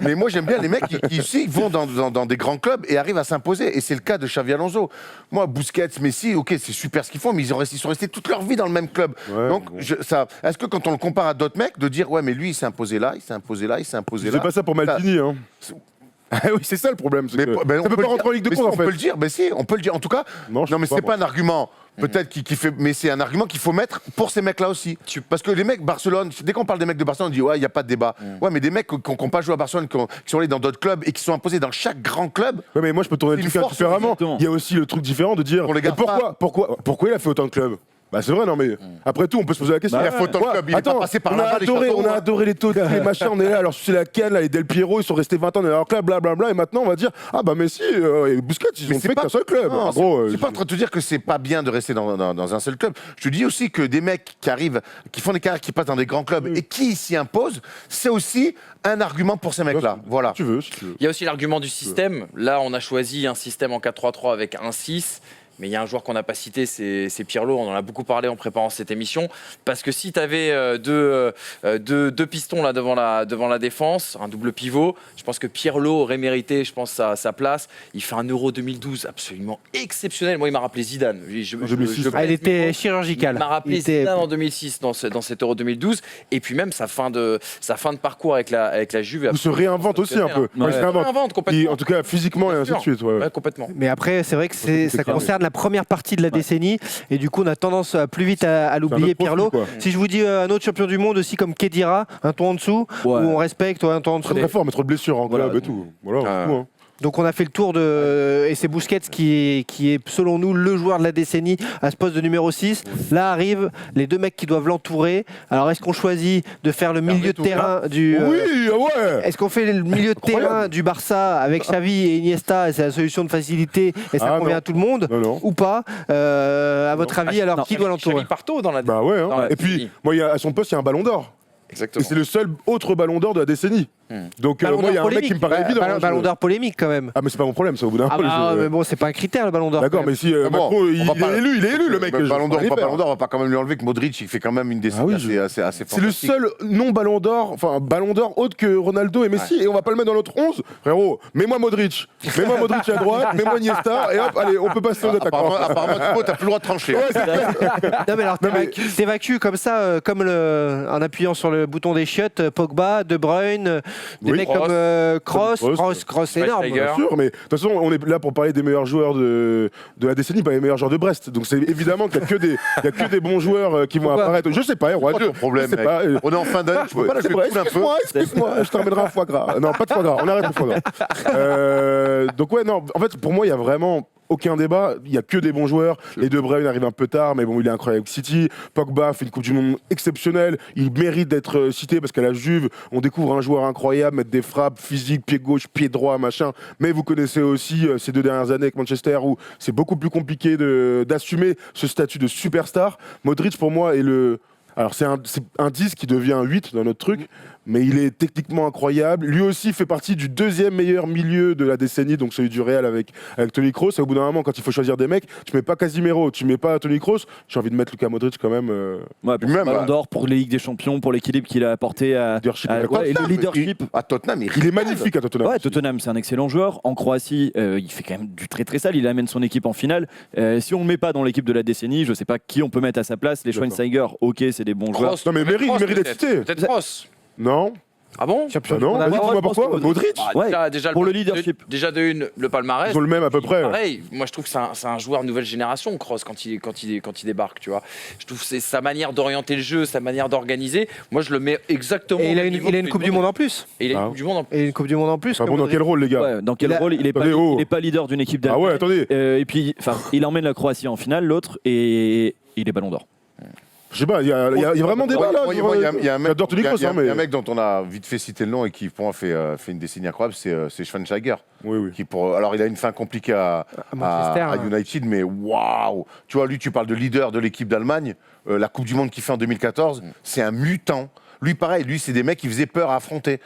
Mais moi j'aime bien les mecs qui aussi vont dans des grands clubs et arrivent à s'imposer. Et c'est le cas de Xavi Alonso. Moi, Busquets, Messi, ok, c'est super ce qu'ils font, mais ils sont restés toute leur vie dans le même club. Ouais, Donc, bon. est-ce que quand on le compare à d'autres mecs, de dire ouais, mais lui il s'est imposé là, il s'est imposé là, il s'est imposé là. C'est pas ça pour Maldini, hein. Ah oui, c'est ça le problème. Mais, Ça peut pas rentrer en Ligue de mais compte, en on peut fait. le dire, mais si, on peut le dire. En tout cas, Non, je mais sais c'est pas, pas un argument. Peut-être qui fait, mais c'est un argument qu'il faut mettre pour ces mecs-là aussi. Parce que les mecs Barcelone, dès qu'on parle des mecs de Barcelone, on dit ouais, il y a pas de débat. Ouais, mais des mecs qui n'ont pas joué à Barcelone, qui sont allés dans d'autres clubs et qui sont imposés dans chaque grand club. Ouais, mais moi je peux tourner le C'est une truc force, différemment. exactement. Il y a aussi le truc différent de dire On les garde pas. pourquoi il a fait autant de clubs. Bah c'est vrai, non mais après tout, on peut se poser la question. Il a fait autant de clubs, il est pas passé par là-bas, les châteaux, on a hein. adoré les Totti, les machins, on est là, alors c'est la Cannes, là, les Del Piero, ils sont restés 20 ans dans leur club, blablabla, et maintenant on va dire, ah bah Messi et Busquets, ils Mais ont c'est fait pas- qu'un seul club. Non, En gros, c'est pas en train de te dire que c'est pas bien de rester dans un seul club. Je te dis aussi que des mecs qui arrivent, qui font des carrières, qui passent dans des grands clubs et qui s'y imposent, c'est aussi un argument pour ces mecs-là. Voilà. si tu veux. Il y a aussi l'argument du système. Là, on a choisi un système en 4-3-3 avec un 6. Mais il y a un joueur qu'on n'a pas cité, c'est Pirlo. On en a beaucoup parlé en préparant cette émission. Parce que si tu avais deux pistons là devant la défense, un double pivot, je pense que Pirlo aurait mérité, sa place. Il fait un Euro 2012 absolument exceptionnel. Moi, il m'a rappelé Zidane. Ah, il était chirurgical. Il m'a rappelé Il était- Zidane en 2006 dans cet Euro 2012. Et puis même sa fin de parcours avec la Juve. Ou se réinvente aussi un peu. Ouais. Ouais, il se réinvente. Réinvente complètement. En tout cas, physiquement et Bien ainsi sûr. de suite. Ouais. Ouais, complètement. Mais après, c'est vrai que C'est ça clair. concerne la première partie de la décennie et du coup, on a tendance plus vite à l'oublier, autre profil, Pirlo. quoi. Si je vous dis un autre champion du monde aussi comme Khedira, un ton en dessous, Ouais. où on respecte, un ton en dessous. Très fort, mais trop de blessures en Voilà. club et tout. Voilà, Ah. c'est fou, hein. Donc on a fait le tour de... Et c'est Busquets qui est selon nous le joueur de la décennie à ce poste de numéro 6. Là arrivent les deux mecs qui doivent l'entourer. Alors est-ce qu'on choisit de faire le milieu de terrain du... Oui, ah ouais. Est-ce qu'on fait le milieu de terrain Incroyable. du Barça avec Xavi et Iniesta et c'est la solution de facilité et ça Ah, convient non. à tout le monde Non, non. ou pas À votre avis, alors Non, qui doit l'entourer Xavi Parto dans la Bah ouais, hein. Dans la Et puis, décennie. moi, à son poste, il y a un ballon d'or. Et Exactement. c'est le seul autre ballon d'or de la décennie. Donc, moi, il y a un mec qui me paraît évident. hein, Ballon je- d'or polémique quand même. Ah, mais c'est pas mon problème, ça, au bout d'un Ah peu. bah, je- mais bon, c'est pas un critère le ballon d'or. D'accord, quand mais même. si Ah bon, Macron, il on va pas- est élu, le mec. Mais je- Ballon d'or on ou pas est Ballon d'or, on va pas quand même lui enlever que Modric, il fait quand même une décennie Ah oui, assez C'est le fantastique. seul non ballon d'or, enfin ballon d'or autre que Ronaldo et Messi, et on va pas le mettre dans notre 11. Frérot, mets-moi Modric à droite, mets-moi Iniesta, et hop, allez, on peut passer aux attaquants. Apparemment, Thibaut, t'as plus le droit de trancher. Non mais alors Non, mais- t'évacues comme ça, en appuyant sur le bouton des chiottes, Pogba, De Bruyne, des Oui. mecs Kroos. comme Kroos. Kroos énorme. Schweinsteiger. Bien sûr, mais de toute façon, on est là pour parler des meilleurs joueurs de la décennie, pas les meilleurs joueurs de Brest. Donc c'est évidemment qu'il n'y a que des bons joueurs qui vont Pourquoi apparaître. Je sais pas, roi Pas Dieu. ton problème, Je sais mec. pas. On est en fin d'année, tu peux pas la C'est jouer vrai, cool un peu. excuse-moi, je te ramènerai un foie gras. Non, pas de foie gras, on arrête le foie gras. Donc ouais, non, en fait, pour moi, il y a vraiment aucun débat, il n'y a que des bons joueurs. Les De Bruyne arrive un peu tard, mais bon, il est incroyable avec City. Pogba fait une Coupe du Monde exceptionnelle. Il mérite d'être cité parce qu'à la Juve, on découvre un joueur incroyable, mettre des frappes physiques, pied gauche, pied droit, machin. Mais vous connaissez aussi ces 2 dernières années avec Manchester où c'est beaucoup plus compliqué d'assumer ce statut de superstar. Modric, pour moi, est le... Alors c'est un 10 qui devient un 8 dans notre truc, mais il est techniquement incroyable. Lui aussi fait partie du 2e meilleur milieu de la décennie, donc celui du Real avec Toni Kroos. Et au bout d'un moment, quand il faut choisir des mecs, tu mets pas Casimiro, tu mets pas Toni Kroos. J'ai envie de mettre Luka Modric quand même. Ouais, pour Même, le Ballon bah. d'or, pour les Ligues des Champions, pour l'équilibre qu'il a apporté à, Leadership. ouais, et le leadership. À Tottenham, Il est magnifique à Tottenham. Ouais, Tottenham, c'est un excellent joueur. En Croatie, il fait quand même du très très sale. Il amène son équipe en finale. Si on ne le met pas dans l'équipe de la décennie, je sais pas qui on peut mettre à sa place. Les D'accord. Schweinsteiger, ok, c'est des bons joueurs. Kroos, Non, mais peut-être il Kroos, mérite d'être peut-être. cité. Peut-être Kroos. Non. Ah bon Champion Ah du non, monde vas-y, avant. dis-moi je pense pourquoi. que Modric Bah, Ouais, déjà, pour le leadership. Déjà de une, le palmarès. Ils ont le même à peu près. Pareil, moi je trouve que c'est un joueur nouvelle génération, Kroos, quand il débarque, tu vois. Je trouve que c'est sa manière d'orienter le jeu, sa manière d'organiser. Moi je le mets exactement. Et il a au une, niveau il a de une Coupe du Monde en plus. Et il a Ah. une Coupe du Monde en Et une Coupe du Monde en plus. Enfin comme bon, dans Modric. quel rôle, les gars Ouais, dans quel Il a- rôle il est pas, Attendez, oh. il est pas leader d'une équipe Ah d'Allemagne. ouais, attendez. Et puis, enfin, il emmène la Croatie en finale, l'autre, et il est Ballon d'or. Je sais pas, il y a vraiment débat là. Il y a un mec, J'adore Toni Kroos, il y a hein, mais. un mec dont on a vite fait citer le nom et qui pour moi fait une décennie incroyable, c'est Schweinsteiger. Oui, oui. Alors il a une fin compliquée à Manchester, à hein. United, mais waouh. Tu vois, lui, tu parles de leader de l'équipe d'Allemagne, la Coupe du Monde qu'il fait en 2014, c'est un mutant. Lui, pareil, lui, c'est des mecs qui faisaient peur à affronter.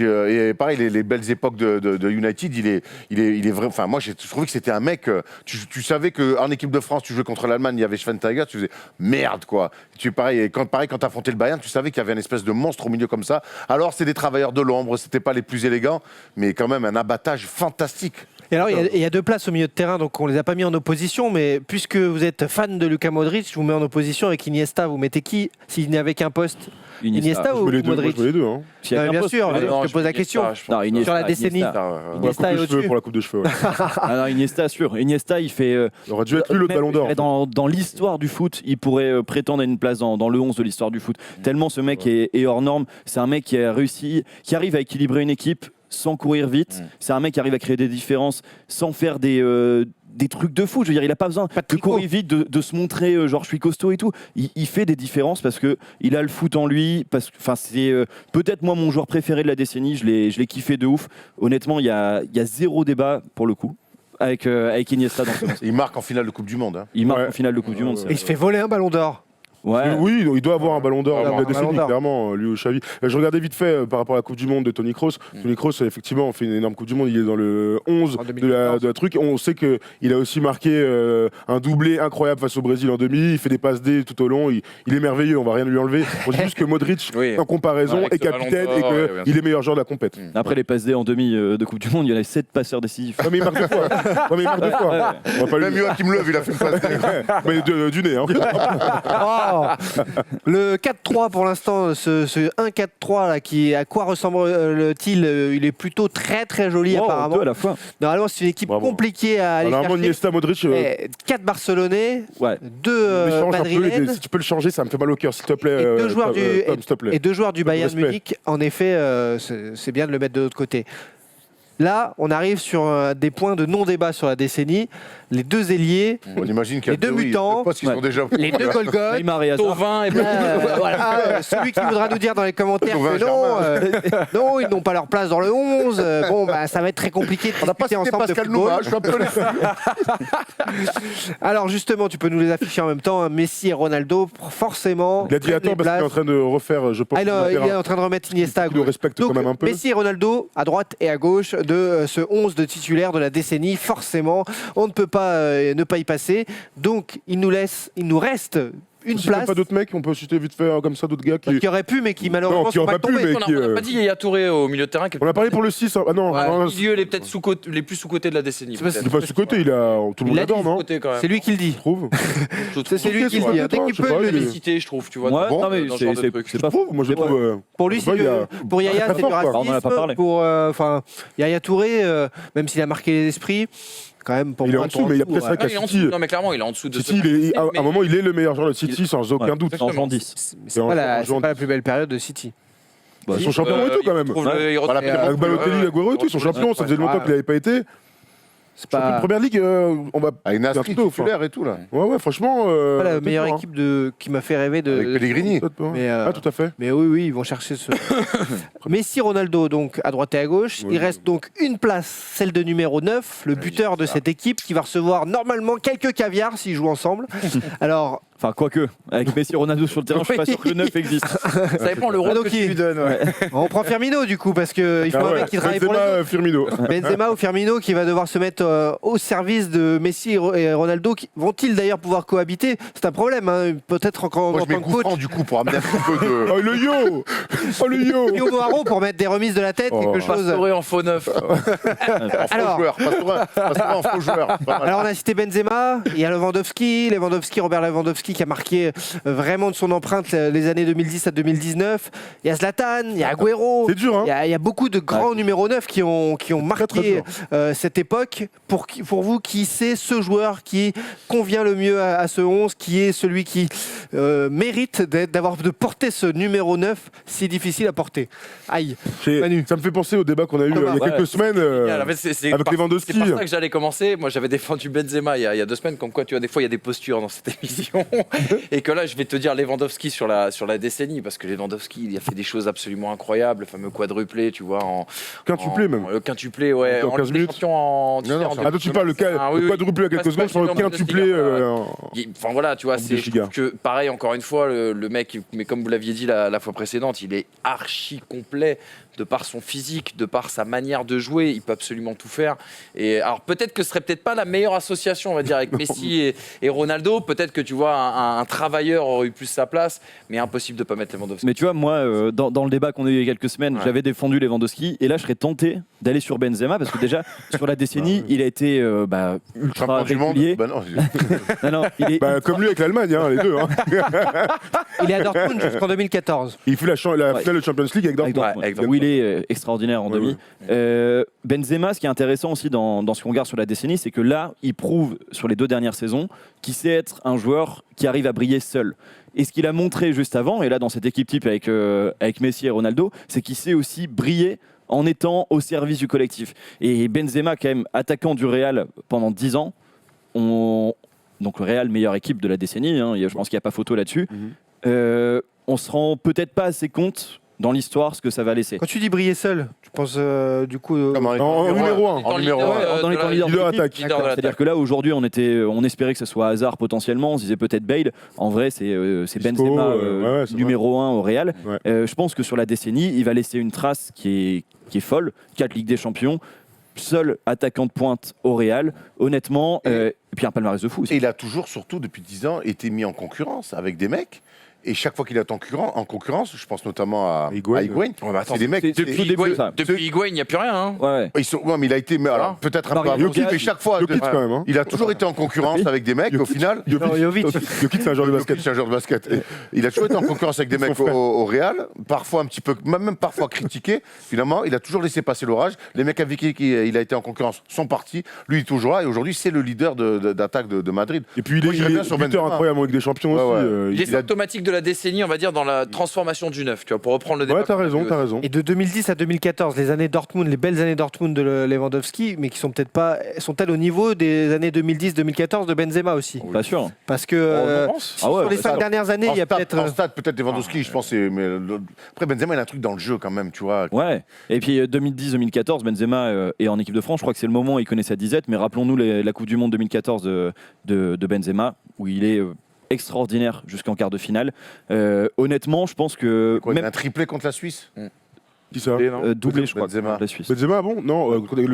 Et pareil, les belles époques de United, il est vrai. Enfin, moi, je trouvais que c'était un mec. Tu savais qu'en équipe de France, tu jouais contre l'Allemagne, il y avait Schweinsteiger, tu faisais merde, quoi. Pareil, quand tu affrontais le Bayern, tu savais qu'il y avait une espèce de monstre au milieu comme ça. Alors, c'est des travailleurs de l'ombre, c'était pas les plus élégants, mais quand même un abattage fantastique. Et alors, il y a deux places au milieu de terrain, donc on les a pas mis en opposition, mais puisque vous êtes fan de Luka Modric, je vous mets en opposition avec Iniesta. Vous mettez qui s'il n'y avait qu'un poste? Iniesta Je ou mets les deux, moi, Modric? je mets les deux. Hein. S'il y a Ouais, qu'un bien poste, sûr, ouais. je te pose la question. Non, Iniesta, Sur la décennie. Iniesta. Pour la Iniesta coupe est de cheveux, au-dessus. pour la coupe de cheveux. Ouais. Ah non, Iniesta, sûr. Iniesta, il fait. Il aurait dû être lui, l'autre même, ballon d'or. je dirais, dans l'histoire du foot, il pourrait prétendre à une place dans le 11 de l'histoire du foot. Tellement ce mec est hors norme. C'est un mec qui a réussi, qui arrive à équilibrer une équipe sans courir vite. C'est un mec qui arrive à créer des différences sans faire des trucs de fou. Je veux dire, il n'a pas besoin de courir vite, de se montrer genre je suis costaud et tout. Il fait des différences parce que il a le foot en lui. Enfin, c'est peut-être moi mon joueur préféré de la décennie. Je l'ai kiffé de ouf. Honnêtement, il y a zéro débat pour le coup avec Iniesta dans ce sens. Il marque en finale de Coupe du Monde. Hein. Il marque Ouais. en finale de Coupe du Monde. Et il se fait voler un ballon d'or. Ouais. Oui, il doit avoir un ballon d'or Il doit de la avoir un décennie, ballon d'or. clairement, lui ou Xavi. Je regardais vite fait par rapport à la Coupe du Monde de Toni Kroos. Toni Kroos, effectivement, fait une énorme Coupe du Monde. Il est dans le 11 En de la truc. On sait qu'il a aussi marqué un doublé incroyable face au Brésil en demi. Il fait des passes D tout au long. Il est merveilleux, on va rien lui enlever. On dit juste que Modric, Oui. en comparaison, Avec est ce capitaine ballon et d'or, ouais, bien qu'il est meilleur joueur de la compète. Après les passes D en demi de Coupe du Monde, il y en a 7 passeurs décisifs. Ouais, mais il marque deux fois. Ouais, mais il marque deux fois. On va pas lui Même Joachim Löw, il a fait une passe. mais du nez. Hein. Oh le 4-3 pour l'instant, ce 1-4-3 là, à quoi ressemble-t-il? Il est plutôt très très joli Oh, apparemment. deux à la fois. Normalement, c'est une équipe Bravo. compliquée à aller Normalement, chercher. Iniesta, Modric. 4 Barcelonais, Ouais. 2 change un peu, Madrilènes si tu peux le changer, ça me fait mal au cœur, s'il te plaît. et 2 joueurs, Tom, s'il te plaît. et 2 joueurs du Bayern respect. Munich. En effet, c'est bien de le mettre de l'autre côté. Là, on arrive sur des points de non-débat sur la décennie. Les 2 ailiers, On imagine qu'il y a Les deux mutants. Parce qu'ils sont déjà. les 2 Golgoth. Neymar et Hazard. Tovin et Voilà, celui qui voudra nous dire dans les commentaires Tovin que non, ils n'ont pas leur place dans le 11. Bon, bah, ça va être très compliqué de On n'a pas discuter cité ensemble de Pascal football. Nouma, je suis un peu déçu. Alors justement, tu peux nous les afficher en même temps. hein. Messi et Ronaldo, forcément. Gladiateur, parce qu'il est en train de refaire, je pense, Ah non, le il terrain. est en train de remettre Iniesta à Il le gauche. respecte Donc, quand même un peu. Messi et Ronaldo à droite et à gauche de ce 11 de titulaire de la décennie. Forcément, on ne peut pas ne pas y passer. Donc, il nous reste une Si t'as place pas d'autres mecs, on peut citer vite fait comme ça d'autres gars qui. qui aurait pu, mais qui malheureusement Non, qui sont aurait pas pas pu, tombés. mais On qui. n'a pas dit Yaya Touré au milieu de terrain. On a parlé pour le 6. Ah non, Ouais. non, Milieu, il est peut-être les plus sous-cotés de la décennie. C'est parce- il est pas sous-côté, il a. Tout le monde Il a l'adore, dit non Sous-côté, quand même. C'est lui qui le dit. Je trouve. C'est lui qui le dit. hein. Dès qu'il je sais peut, pas, il le il est- dit. Félicité, je trouve, tu vois. Ouais, dans- non, mais dans ce genre de c'est truc. c'est pas faux. Moi, je le trouve. Pour lui, je sais pas, il y a- pour Yaya, très c'est du fort, quoi. racisme. On en a pas parlé. Pour, Yaya Touré, même s'il a marqué les esprits, quand même pour Il est moi, en dessous, mais il y a peut-être ouais. ça Ah, il est en qu'à City. dessous. Non, mais clairement, il est en dessous de City, à un Mais- moment, il est le meilleur joueur de City, sans aucun Ouais, doute. En Jean 10. C'est pas, c'est pas la plus belle période de City. Ils sont champions et tout, quand même. Avec Balotelli, Agüero et tout, ils sont champions. Ça faisait longtemps qu'il n'avait pas été. C'est Champion de pas, première ligue, on va. Avec Nasri, C'est un peu, titulaire et tout, là. Ouais, franchement. pas la peut-être meilleure pas, hein. équipe qui m'a fait rêver Avec de. Pellegrini. Peut-être pas. Mais, Ah, tout à fait. Mais oui, ils vont chercher ce. Messi, Ronaldo, donc à droite et à gauche. Ouais. Il reste donc une place, celle de numéro 9, le buteur de cette équipe qui va recevoir normalement quelques caviars s'ils jouent ensemble. Alors, Enfin, quoique, avec Messi et Ronaldo sur le terrain, je suis pas sûr que le 9 existe. Ça dépend le rôle donc que tu il- lui donnes. Ouais. on prend Firmino du coup, parce qu'il faut Ah un ouais, mec qui travaille pour les Benzema, autres. Firmino. Benzema ou Firmino qui va devoir se mettre au service de Messi et Ronaldo. Vont-ils d'ailleurs pouvoir cohabiter? C'est un problème, hein. Peut-être encore Moi, en je mets tant que coup coach. franc, du coup, pour amener un petit peu de. Oh, le yo Oh, le yo Yo Moaro pour mettre des remises de la tête, Oh. quelque chose. Pastore en faux neuf. En faux Alors- joueur. Pastore en faux joueur. Pas mal. Alors on a cité Benzema, il y a Lewandowski, Robert Lewandowski qui a marqué vraiment de son empreinte les années 2010 à 2019. Il y a Zlatan, il y a Agüero. C'est dur, hein. Il y a beaucoup de grands numéros 9 qui ont très marqué dur. cette époque. Pour vous, qui c'est ce joueur qui convient le mieux à ce 11, qui est celui qui mérite de porter ce numéro 9 si difficile à porter? Aïe. Manu. Ça me fait penser au débat qu'on a eu il y a Ouais. quelques semaines En fait, c'est avec par- Lewandowski. C'est par ça que j'allais commencer. Moi, j'avais défendu Benzema il y a 2 semaines. Comme quoi, tu vois, des fois, il y a des postures dans cette émission. Et que là, je vais te dire Lewandowski sur la décennie, parce que Lewandowski, il a fait des choses absolument incroyables, le fameux quadruplé, tu vois, Quintuplé même. Le quintuplé, ouais, En 15 Ligue des minutes. Champions en. Non, non, en ça- Ah, toi, tu parles le quadruplé à quelques secondes, je parle le quintuplé. Enfin voilà, tu vois, je Bundesliga. trouve que pareil, encore une fois, le mec, mais comme vous l'aviez dit la fois précédente, il est archi complet de par son physique, de par sa manière de jouer, il peut absolument tout faire. Et alors peut-être que ce serait peut-être pas la meilleure association, on va dire, avec Messi et Ronaldo. Peut-être que tu vois, un travailleur aurait eu plus sa place, mais impossible de pas mettre Lewandowski. Mais tu vois, moi, dans le débat qu'on a eu il y a quelques semaines, Ouais. j'avais défendu Lewandowski, et là, je serais tenté d'aller sur Benzema, parce que déjà, sur la décennie, il a été ultra Champion du monde. régulier. Bah non, Non, il est, Bah, comme lui avec l'Allemagne, hein, les deux. Hein. Il est à Dortmund jusqu'en 2014. Il fait la Ouais. finale de Champions League avec Dortmund. avec Dortmund, Ouais, où il est extraordinaire en Ouais, demi. Benzema, ce qui est intéressant aussi dans ce qu'on regarde sur la décennie, c'est que là, il prouve sur les 2 dernières saisons qu'il sait être un joueur qui arrive à briller seul. Et ce qu'il a montré juste avant, et là dans cette équipe type avec Messi et Ronaldo, c'est qu'il sait aussi briller en étant au service du collectif. Et Benzema, quand même, attaquant du Real pendant 10 ans, donc le Real, meilleure équipe de la décennie, hein, je pense qu'il n'y a pas photo là-dessus, on se rend peut-être pas assez compte dans l'histoire ce que ça va laisser. Quand tu dis briller seul, tu penses du coup. Comme En numéro 1. En numéro un. Dans les candidats leader d'équipe, attaque. leader de l'attaque. c'est-à-dire que là aujourd'hui on espérait que ce soit Hazard potentiellement, on se disait peut-être Bale. En vrai c'est Isco, Benzema ouais, c'est numéro 1 au Real. Ouais. Je pense que sur la décennie il va laisser une trace qui est folle. 4 Ligues des Champions, seul attaquant de pointe au Real. Honnêtement, et puis un palmarès de fou aussi. Et il a toujours, surtout depuis 10 ans, été mis en concurrence avec des mecs. Et chaque fois qu'il est en concurrence, je pense notamment à Higuain. Higuain, Ouais, bah attends, c'est des mecs. c'est- c'est- depuis- début, ça. Depuis Higuain, il n'y a plus rien. Hein. Ouais. Ils sont, ouais, mais il a été, mais alors, peut-être un peu Mario avant, Gaz, mais chaque fois, Jokic quand même. Hein. il a toujours été en concurrence avec des mecs. Au final, Jovic. Jokic, c'est un joueur de basket. c'est un joueur de basket. Il a toujours été en concurrence avec des mecs au Real, parfois un petit peu, même parfois critiqué. Finalement, il a toujours laissé passer l'orage. Les mecs avec qui il a été en concurrence sont partis. Lui, il est toujours là. Et aujourd'hui, c'est le leader d'attaque de Madrid. Et puis il Moi, est j'irais bien sur buteur Benzema. incroyable avec des champions Ouais, aussi. ouais. Il est Il a- symptomatique de la décennie, on va dire, dans la transformation du neuf, tu vois, pour reprendre le débat. Ouais, t'as raison. Et de 2010 à 2014, les années Dortmund, les belles années Dortmund de Lewandowski, mais qui sont peut-être pas, sont-elles au niveau des années 2010-2014 de Benzema aussi? Pas sûr. Parce que pense. Ah ouais, sur les bah, 5 ça- dernières années, il y a peut-être. En stade, peut-être Lewandowski, je pense. Après, Benzema, il a un truc dans le jeu quand même, tu vois. Ouais, et puis 2010-2014, Benzema est en équipe de France. Je crois que c'est le moment où il connaît sa disette, mais rappelons-nous la Coupe du Monde 2014 de Benzema, où il est extraordinaire jusqu'en quart de finale. Honnêtement, je pense que Quoi, il a même un triplé contre la Suisse. Qui ça doublé, je crois, Benzema. contre la Suisse. Benzema, bon Non,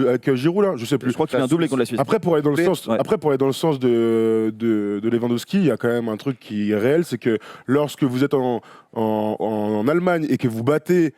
avec Giroud là, je sais plus. Je crois qu'il a un doublé contre la Suisse. Après pour aller dans le Ouais. sens, de Lewandowski, il y a quand même un truc qui est réel, c'est que lorsque vous êtes en Allemagne et que vous battez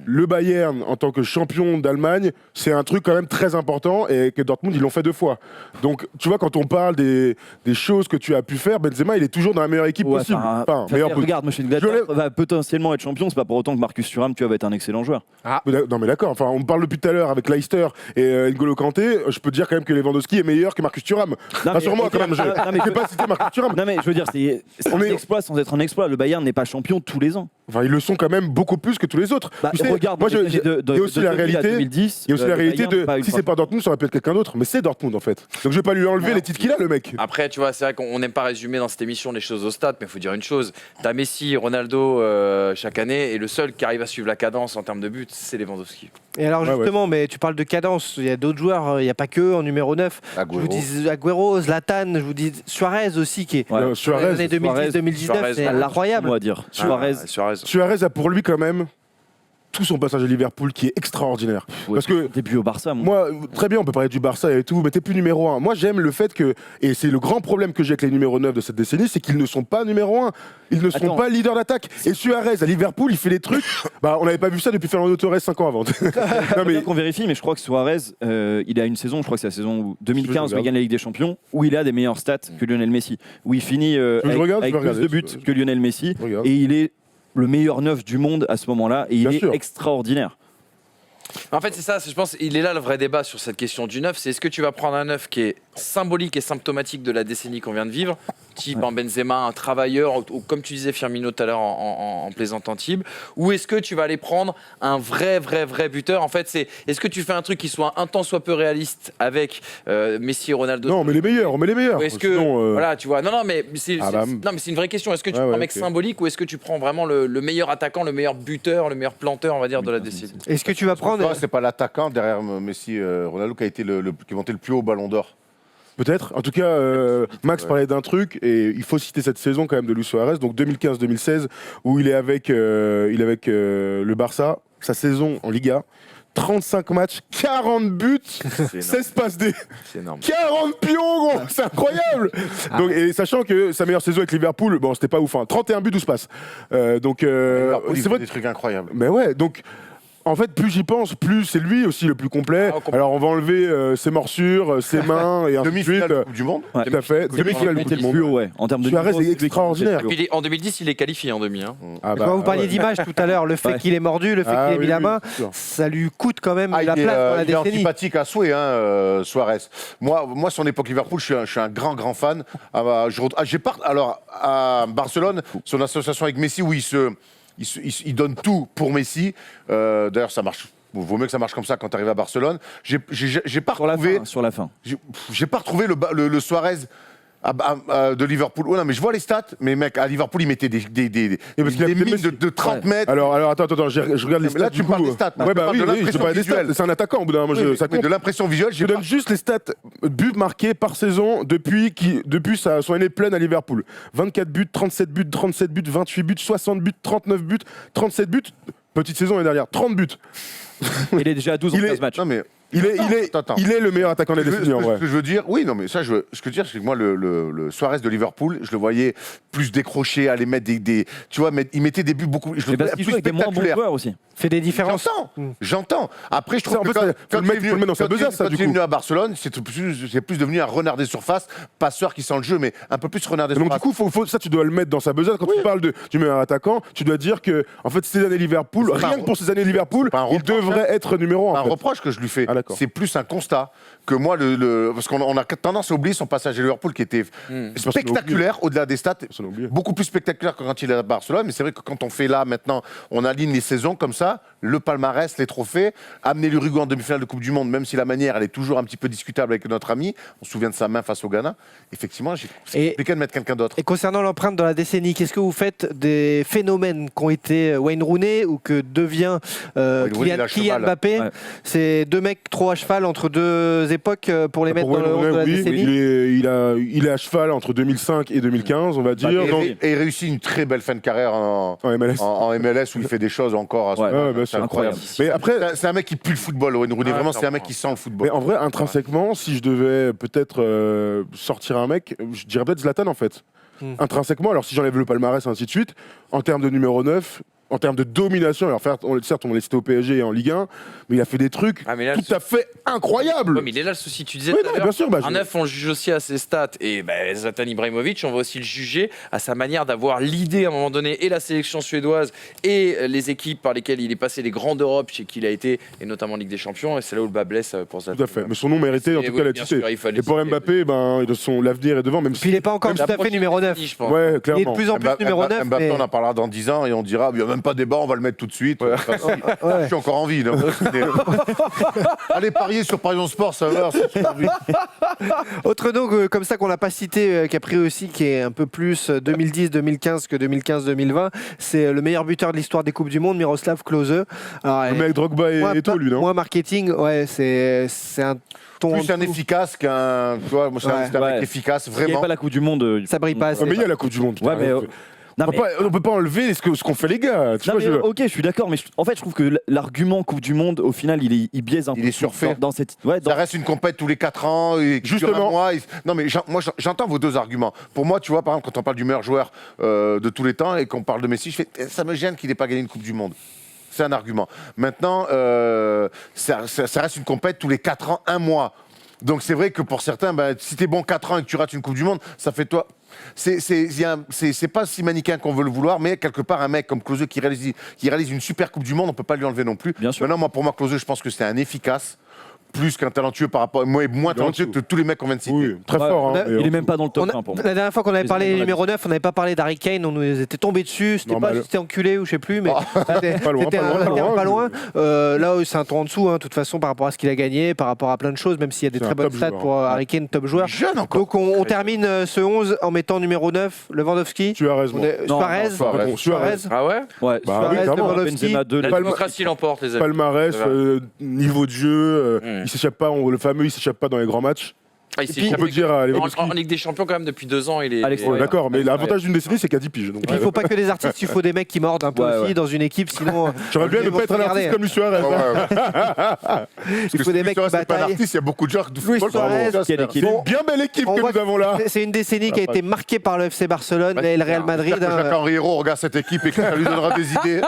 le Bayern en tant que champion d'Allemagne, c'est un truc quand même très important et que Dortmund ils l'ont fait 2 fois. Donc tu vois, quand on parle des choses que tu as pu faire, Benzema il est toujours dans la meilleure équipe Ouais, possible. enfin, Meilleure regarde, Mönchengladbach Je va potentiellement être champion, c'est pas pour autant que Marcus Thuram va être un excellent joueur. Non mais d'accord, enfin, on parle depuis tout à l'heure avec Leicester et N'Golo Kanté, je peux te dire quand même que Lewandowski est meilleur que Marcus Thuram. Rassure-moi quand même, je mais- vais pas citer Marcus Thuram. Non mais je veux dire, c'est On un est- exploit sans être un exploit. Le Bayern n'est pas champion tous les ans. Enfin, ils le sont quand même beaucoup plus que tous les autres. Bah, Tu sais, regarde, moi, il y a aussi la réalité. 2010, il y a aussi la réalité de si c'est pas Dortmund, ça aurait pu être quelqu'un d'autre, mais c'est Dortmund en fait. Donc je vais pas lui enlever les titres qu'il a, le mec. Après, tu vois, c'est vrai qu'on n'aime pas résumer dans cette émission les choses au stade, mais il faut dire une chose. T'as Messi, Ronaldo chaque année, et le seul qui arrive à suivre la cadence en termes de buts, c'est Lewandowski. Et alors Ouais, justement, mais tu parles de cadence, il y a d'autres joueurs, il n'y a pas que en numéro 9. Je Agüero. vous dis Agüero, Zlatan, je vous dis Suarez aussi qui est. Ouais. Sur les Suarez, années 2010-2019, Suarez, c'est ouais. incroyable. On va dire. Suarez. Suarez a pour lui quand même tout son passage à Liverpool qui est extraordinaire. Parce que début au Barça, moi. moi, très bien, on peut parler du Barça et tout, mais t'es plus numéro 1. Moi, j'aime le fait que, et c'est le grand problème que j'ai avec les numéros 9 de cette décennie, c'est qu'ils ne sont pas numéro 1. Ils ne sont Attends. pas leaders d'attaque. Et Suarez à Liverpool, il fait des trucs. Bah, on n'avait pas vu ça depuis Fernando Torres 5 ans avant. non, mais Qu'on vérifie, mais je crois que Suarez, il a une saison, je crois que c'est la saison où 2015 où il regarde. gagne la Ligue des Champions, où il a des meilleures stats que Lionel Messi, où il finit je avec, regarde, avec je vais plus de regarder, buts que Lionel Messi, Je regarde. et il est le meilleur neuf du monde à ce moment-là, et il Bien est sûr. extraordinaire. En fait, c'est ça, je pense, il est là le vrai débat sur cette question du neuf, c'est est-ce que tu vas prendre un neuf qui est symbolique et symptomatique de la décennie qu'on vient de vivre, type un Benzema, un travailleur, ou comme tu disais Firmino tout à l'heure en plaisantant Tib, ou est-ce que tu vas aller prendre un vrai buteur? En fait, est-ce que tu fais un truc qui soit un tant soit peu réaliste avec Messi et Ronaldo? Non, on met les meilleurs. Ou est-ce que Sinon, voilà, tu vois, non, mais c'est Ah bah, non, mais c'est une vraie question. Est-ce que tu ouais, prends un ouais, mec ok. symbolique ou est-ce que tu prends vraiment le meilleur attaquant, le meilleur buteur, le meilleur planteur, on va dire, de la décennie? Est-ce que tu vas prendre. Toi, c'est pas l'attaquant derrière Messi, Ronaldo qui a été qui est monté le plus haut au Ballon d'Or. Peut-être. En tout cas, Max parlait d'un truc, et il faut citer cette saison quand même de Luis Suarez, donc 2015-2016, où il est avec le Barça, sa saison en Liga. 35 matchs, 40 buts, 16 passes D. C'est énorme. 40 pions, gros, c'est incroyable. Donc, et sachant que sa meilleure saison avec Liverpool, bon, c'était pas ouf, hein, 31 buts, 12 passes. Donc, Liverpool, il c'est fait vrai. des trucs incroyables. Mais ouais, donc. En fait, plus j'y pense, plus c'est lui aussi le plus complet. Ah, Alors, on va enlever ses morsures, ses mains et ainsi de suite. Demi-finale de Coupe du Monde. Ouais. Tout à fait. Demi-finale de Était Coupe le du plus Monde. haut, ouais. En termes de Suarez niveau, est c'est lui qui était extraordinaire. le plus haut. Puis en 2010, il est qualifié en demi. Hein. Ah Quand vous parliez ouais. d'image tout à l'heure, le fait Ouais. qu'il ait mordu, le fait qu'il ait mis la main, bien sûr. ça lui coûte quand même Ah, la il est, place dans la il est décennie. antipathique à souhait, Suarez. Moi, son époque Liverpool, je suis un grand fan. Alors, à Barcelone, son association avec Messi, où il donne tout pour Messi. D'ailleurs, ça marche. Vaut mieux que ça marche comme ça quand tu arrives à Barcelone. J'ai pas retrouvé. Sur la fin. J'ai pas retrouvé le Suarez de Liverpool. Oh non, mais je vois les stats, mais mec, à Liverpool, il mettait des parce qu'il a mines Messi. de 30 mètres. Alors attends, je regarde les Mais stats. là, tu du me parles coup. des stats. Moi, Ouais, je te bah parle oui, de oui, je te l'impression parle des stats. visuelle. C'est un attaquant, au bout d'un moment, Oui, ça mais compte. de l'impression visuelle, Je te donne juste les stats buts marqués par saison depuis son année pleine à Liverpool. 24 buts, 37 buts, 37 buts, 28 buts, 60 buts, 39 buts, 37 buts. Petite saison l'année dernière, 30 buts. Il est déjà à 12 en 15 matchs. Non, mais Il Attends. est le meilleur attaquant de la décennie en Ce vrai. que je veux dire, oui, non, mais ça, ce que je veux dire, c'est que moi, le Suarez de Liverpool, je le voyais plus décroché, aller mettre tu vois, il mettait des buts beaucoup. Je le Mais parce voyais qu'il joue avec des moins bons spectaculaire. joueurs aussi. Fait des différences. J'entends. Après, je trouve En que fait, faut le mettre dans sa besace, ça, quand du il est coup. venu à Barcelone, c'est plus devenu un renard des surfaces, passeur qui sent le jeu, mais un peu plus renard des Donc du surfaces. coup, ça tu dois le mettre dans sa besace. Quand tu parles du meilleur attaquant, tu dois dire que en fait ces années Liverpool, C'est pas rien un- que pour ces années Liverpool, c'est pas un il reproche, devrait être numéro 1. Un En fait. reproche que je lui fais, Ah, d'accord. c'est plus un constat que moi, parce qu'on a tendance à oublier son passage à Liverpool qui était spectaculaire au-delà des stats, Personne n'a oublié. beaucoup plus spectaculaire que quand il est à Barcelone. Mais c'est vrai que quand on fait là maintenant, on aligne les saisons comme ça, le palmarès, les trophées, amener l'Uruguay en demi-finale de Coupe du Monde, même si la manière elle est toujours un petit peu discutable avec notre ami, on se souvient de sa main face au Ghana. Effectivement, c'est Et- compliqué de mettre quelqu'un d'autre. Et concernant l'empreinte dans la décennie, qu'est-ce que vous faites des phénomènes qu'ont été Wayne Rooney ou que devient Wayne Rooney, il a Kylian cheval. Mbappé? Ouais. C'est deux mecs trop à cheval entre deux époques pour les mettre Pour dans le Wayne haut de la Rooney, oui, décennie. il est à cheval entre 2005 et 2015, on va dire. Et, Donc, et il réussit une très belle fin de carrière en MLS. MLS où il fait des choses encore. Ouais, Ouais, bah, c'est c'est incroyable. Mais après, C'est un mec qui pue le football, Wayne Rooney. Ah, Vraiment, c'est un clairement. mec qui sent le football. mais en vrai, intrinsèquement, si je devais peut-être sortir un mec, je dirais peut-être Zlatan en fait. Intrinsèquement, alors si j'enlève le palmarès et ainsi de suite, en termes de numéro 9, en termes de domination, alors certes, on l'a cité au PSG et en Ligue 1, mais il a fait des trucs Ah, mais là, tout à fait incroyables. Ouais, mais il est là le souci. Tu disais Oui, tout non, à mais l'heure, bien sûr, bah, un neuf, on le juge aussi à ses stats. Et Zlatan Ibrahimovic, on va aussi le juger à sa manière d'avoir l'idée à un moment donné, et la sélection suédoise, et les équipes par lesquelles il est passé, les grands d'Europe, chez qui il a été, et notamment Ligue des Champions. Et c'est là où le bas blesse pour Zlatan. Tout à fait. Mais son nom méritait, en Et tout oui, cas, la bien cité. sûr, il fallait Et pour citer, Mbappé, l'avenir est devant, même Puis si. il n'est pas encore tout à fait numéro 9. Je pense. Ouais, Il est de clairement. plus en plus numéro 9. Mbappé, mais- on en parlera dans 10 ans et on dira, il n'y a même pas débat, on va le mettre tout de suite. Je suis encore en vie. là. Allez parier sur Parion Sport, ça va. c'est super envie. Autre nom comme ça qu'on n'a pas cité, qui a pris aussi, qui est un peu plus 2010-2015 que 2015-2020, c'est le meilleur buteur de l'histoire des Coupes du Monde, Miroslav Klose. Alors, Le mec Drogba et tout, lui, non? Moi, marketing, ouais, c'est un ton. Plus un efficace qu'un. Tu vois, moi, c'est un Ouais. mec efficace, Il n'y avait vraiment. pas la Coupe du Monde. Ça brille pas assez. Mais il y a la Coupe du Monde. Ouais, mais. Non, mais- On peut pas enlever ce qu'on fait les gars. Tu Non, vois, mais, ok, je suis d'accord, mais en fait, je trouve que l'argument Coupe du Monde, au final, il biaise un peu. Il est surfait. Dans cette. Ouais, Ça reste une compète tous les 4 ans. Et qui dure Justement. un mois. Non, mais moi, j'entends vos deux arguments. Pour moi, tu vois, par exemple, quand on parle du meilleur joueur de tous les temps et qu'on parle de Messi, je fais, ça me gêne qu'il n'ait pas gagné une Coupe du Monde. C'est un argument. Maintenant, ça reste une compète tous les 4 ans, un mois. Donc c'est vrai que pour certains, si t'es bon 4 ans et que tu rates une Coupe du Monde, ça fait toi. C'est pas si manichéen qu'on veut le vouloir, mais quelque part, un mec comme Klose qui réalise une super Coupe du Monde, on peut pas lui enlever non plus. Bien sûr. Maintenant, pour moi, Klose, je pense que c'est un efficace. plus qu'un talentueux par rapport, moins talentueux que tous les mecs qu'on vient de citer. Oui, très Ouais, fort. Hein, il est même pas dans le top 1 pour moi. La dernière fois qu'on avait Les parlé années des dans la numéro 9, on n'avait pas parlé d'Harry Kane, on nous était tombé dessus. C'était Normal. pas c'était enculé ou je sais plus, mais c'était Pas loin, c'était pas un loin, terme pas pas loin. Là, c'est un tour en dessous, de toute façon, par rapport à ce qu'il a gagné, par rapport à plein de choses, même s'il y a des C'est très un bonnes top stats joueur. pour Harry Kane, top joueur. Jeune encore. Donc on termine ce 11 en mettant numéro 9, Lewandowski. Tu as raison. Non, Suarez. Suarez. Suarez. Ah ouais. Ouais, Bah Suarez, oui, clairement. Lewandowski. Benzema 2, La Palma- démocratie l'emporte, les amis. Palmarès, Ça va. niveau de jeu, Mm. il s'échappe pas, le fameux il s'échappe pas dans les grands matchs. Ah, il s'est On échappé peut dire à en, Lewandowski. en Ligue des Champions quand même depuis 2 ans, il est. Alex, il est- Ouais, d'accord, mais Ouais. l'avantage d'une décennie, c'est qu'à 10 piges. Donc, Et puis il faut pas que des artistes, il faut des mecs qui mordent un peu Ouais, aussi ouais. dans une équipe, sinon J'aurais bien ils ne vont pas être se un regarder. artiste comme Luis Suarez. Ouais, hein. ouais. il faut des mecs qui C'est pas un bataillent. artiste, il y a beaucoup de joueurs de Luis football. Suarez, bravo. quelle équipe. C'est une bien belle équipe On que voit nous avons là. C'est une décennie qui a été marquée par le FC Barcelone et le Real Madrid. J'espère que Jacques-Henri Hérault regarde cette équipe et que ça lui donnera des idées.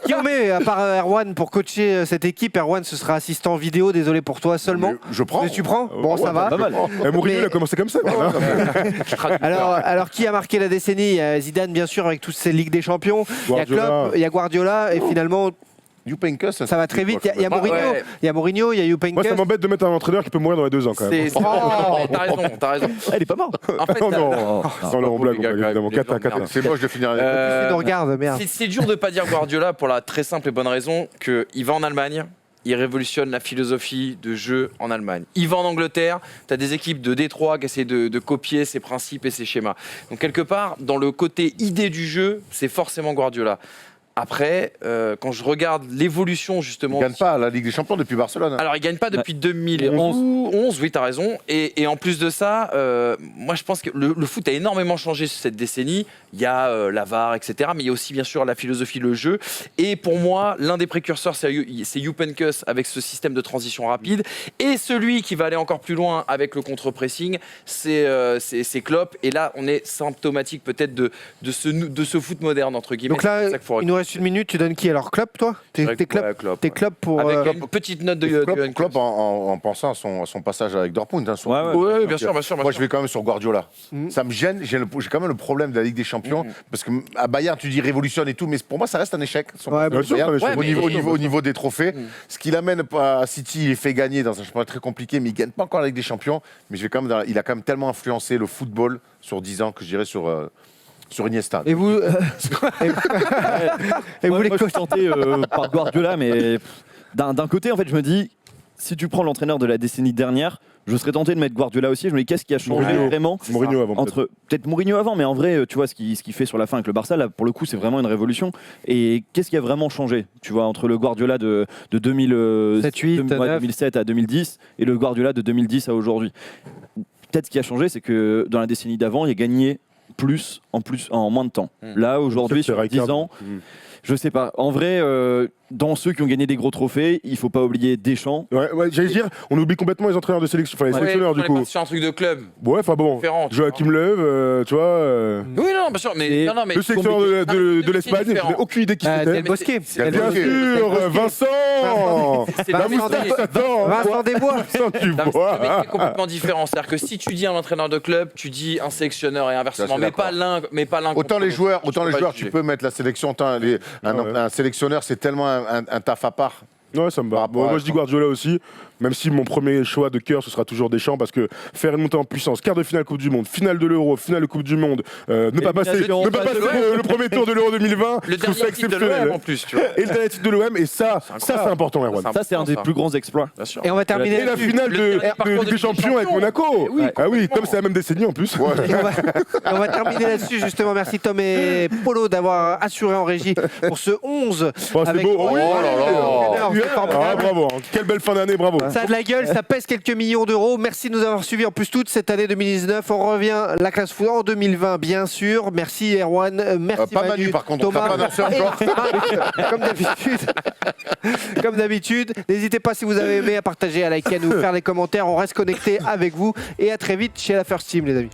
Qui on met, à part Erwan, pour coacher cette équipe? Erwan, ce sera assistant vidéo, désolé pour toi seulement. Mais je prends. Mais tu prends? Bon, ça va. pas mal. Mourinho, Mais- il a commencé comme ça. Alors, qui a marqué la décennie? Il y a Zidane, bien sûr, avec toutes ces Ligues des Champions. Il y a Guardiola. Klopp, il y a Guardiola, et finalement, Jupenkus, ça va très vite. Il y a Ouais, Mourinho, ouais. il y a Mourinho, il y a Jupp Moi, ça Heynckes. m'embête de mettre un entraîneur qui peut mourir dans les 2 ans quand même. C'est- T'as raison, t'as raison. Ah, il est pas mort. En fait, Oh non, Oh, non, non, on blague, les gars, quand même, évidemment. les 4 gens à de 4. merde. C'est moche de finir. Il nous regarde, merde. C'est dur de pas dire Guardiola pour la très simple et bonne raison qu'il va en Allemagne, il révolutionne la philosophie de jeu en Allemagne. Il va en Angleterre, tu as des équipes de Détroit qui essaient de copier ses principes et ses schémas. Donc quelque part, dans le côté idée du jeu, c'est forcément Guardiola. Après, quand je regarde l'évolution justement... Il ne gagne pas la Ligue des Champions depuis Barcelone. Alors, il gagne pas depuis 2011, oui, tu as raison. Et en plus de ça, moi, je pense que le foot a énormément changé cette décennie. Il y a la VAR, etc. Mais il y a aussi, bien sûr, la philosophie, le jeu. Et pour moi, l'un des précurseurs, c'est Jupp Heynckes avec ce système de transition rapide. Et celui qui va aller encore plus loin avec le contre-pressing, c'est Klopp. Et là, on est symptomatique peut-être de ce foot moderne, entre guillemets. Donc là, C'est ça qu'il faut il nous reste une minute, tu donnes qui alors? Klopp, toi? T'es Klopp, Ouais, Klopp, t'es ouais. Klopp pour... Avec une petite note de Heynckes. Klopp en pensant à son passage avec Dortmund. Hein, Ouais, ouais. Oui, bien sûr, bien sûr. Moi, je vais quand même sur Guardiola. Mhm. Ça me gêne. J'ai quand même le problème de la Ligue des Champions. Parce qu'à Bayern, tu dis révolutionne et tout, mais pour moi, ça reste un échec. Son Ouais, Bayern, bien sûr, un échec. Ouais, au, mais- niveau, au niveau des trophées. Ce qu'il amène à City, il les fait gagner dans un championnat très compliqué, mais il ne gagne pas encore la Ligue des Champions. Mais je vais quand même il a quand même tellement influencé le football sur 10 ans que je dirais sur Iniesta. Et vous, et vous Moi, les je suis coachs tenté par Guardiola, mais d'un côté, en fait, je me dis, si tu prends l'entraîneur de la décennie dernière, je serais tenté de mettre Guardiola aussi. Je me dis, qu'est-ce qui a changé Mourinho. vraiment Mourinho avant. entre peut-être Mourinho avant, mais en vrai, tu vois ce qu'il fait sur la fin avec le Barça, là, pour le coup, c'est vraiment une révolution. Et qu'est-ce qui a vraiment changé, tu vois, entre le Guardiola de 2007 à 2010 et le Guardiola de 2010 à aujourd'hui? Peut-être ce qui a changé, c'est que dans la décennie d'avant, il a gagné plus en moins de temps. Là, aujourd'hui, C'est sur 10 ans, je sais pas. En vrai, dans ceux qui ont gagné des gros trophées, il faut pas oublier Deschamps. Ouais, j'allais dire, on oublie complètement les entraîneurs de sélection, enfin les sélectionneurs du on est coup. parti sur un truc de club Ouais, enfin bon. différent. tu vois. Joachim Löw, tu vois. Oui, non, bien sûr, mais Et non, mais Le sélectionneur de l'Espagne, je n'ai aucune idée qui c'était. Del Bosque. c'est- Bien Bosque. sûr, Vincent. c'est La pas moustache, attends. Vincent Desbois. Vincent, tu Non, mais vois. c'est un mec qui est complètement différent. C'est-à-dire que si tu dis un entraîneur de club, tu dis un sélectionneur et inversement, Ça, je suis mais pas l'un. Autant contre les l'autre. joueurs, peux pas tu juger. peux mettre la sélection. Un sélectionneur, c'est tellement un taf à part. Ouais, ça me va. Par rapport Bon, à moi, je dis Guardiola aussi, même si mon premier choix de cœur, ce sera toujours Deschamps, parce que faire une montée en puissance, quart de finale Coupe du Monde, finale de l'Euro, finale de Coupe du Monde, ne pas passer de l'OM. le premier tour de l'Euro 2020, Le je trouve ça dernier titre de l'OM exceptionnel. en plus, tu vois. Et le dernier titre de l'OM, et ça, c'est important, Erwan. C'est Ça, c'est un des ça. plus grands exploits. Bien sûr. Et on va terminer Et la là-dessus. finale Le de dernier parcours Ligue des Champions avec Monaco. Oui, Ah oui, complètement. comme c'est la même décennie en plus. Et on va terminer là-dessus, justement. Merci Tom et Polo d'avoir assuré en régie pour ce 11. Oh, c'est avec- beau. Oh, oui. Oh là là. Ah, Formidable. bravo. Quelle belle fin d'année, bravo. Ça a de la gueule, ça pèse quelques millions d'euros. Merci de nous avoir suivis en plus toute cette année 2019. On revient la classe foot en 2020, bien sûr. Merci Erwan, merci Pas Manu, par contre, on Thomas. sera pas annoncé encore. Et- comme d'habitude. Comme d'habitude, n'hésitez pas si vous avez aimé à partager, à liker, à nous faire les commentaires. On reste connecté avec vous et à très vite chez la First Team, les amis.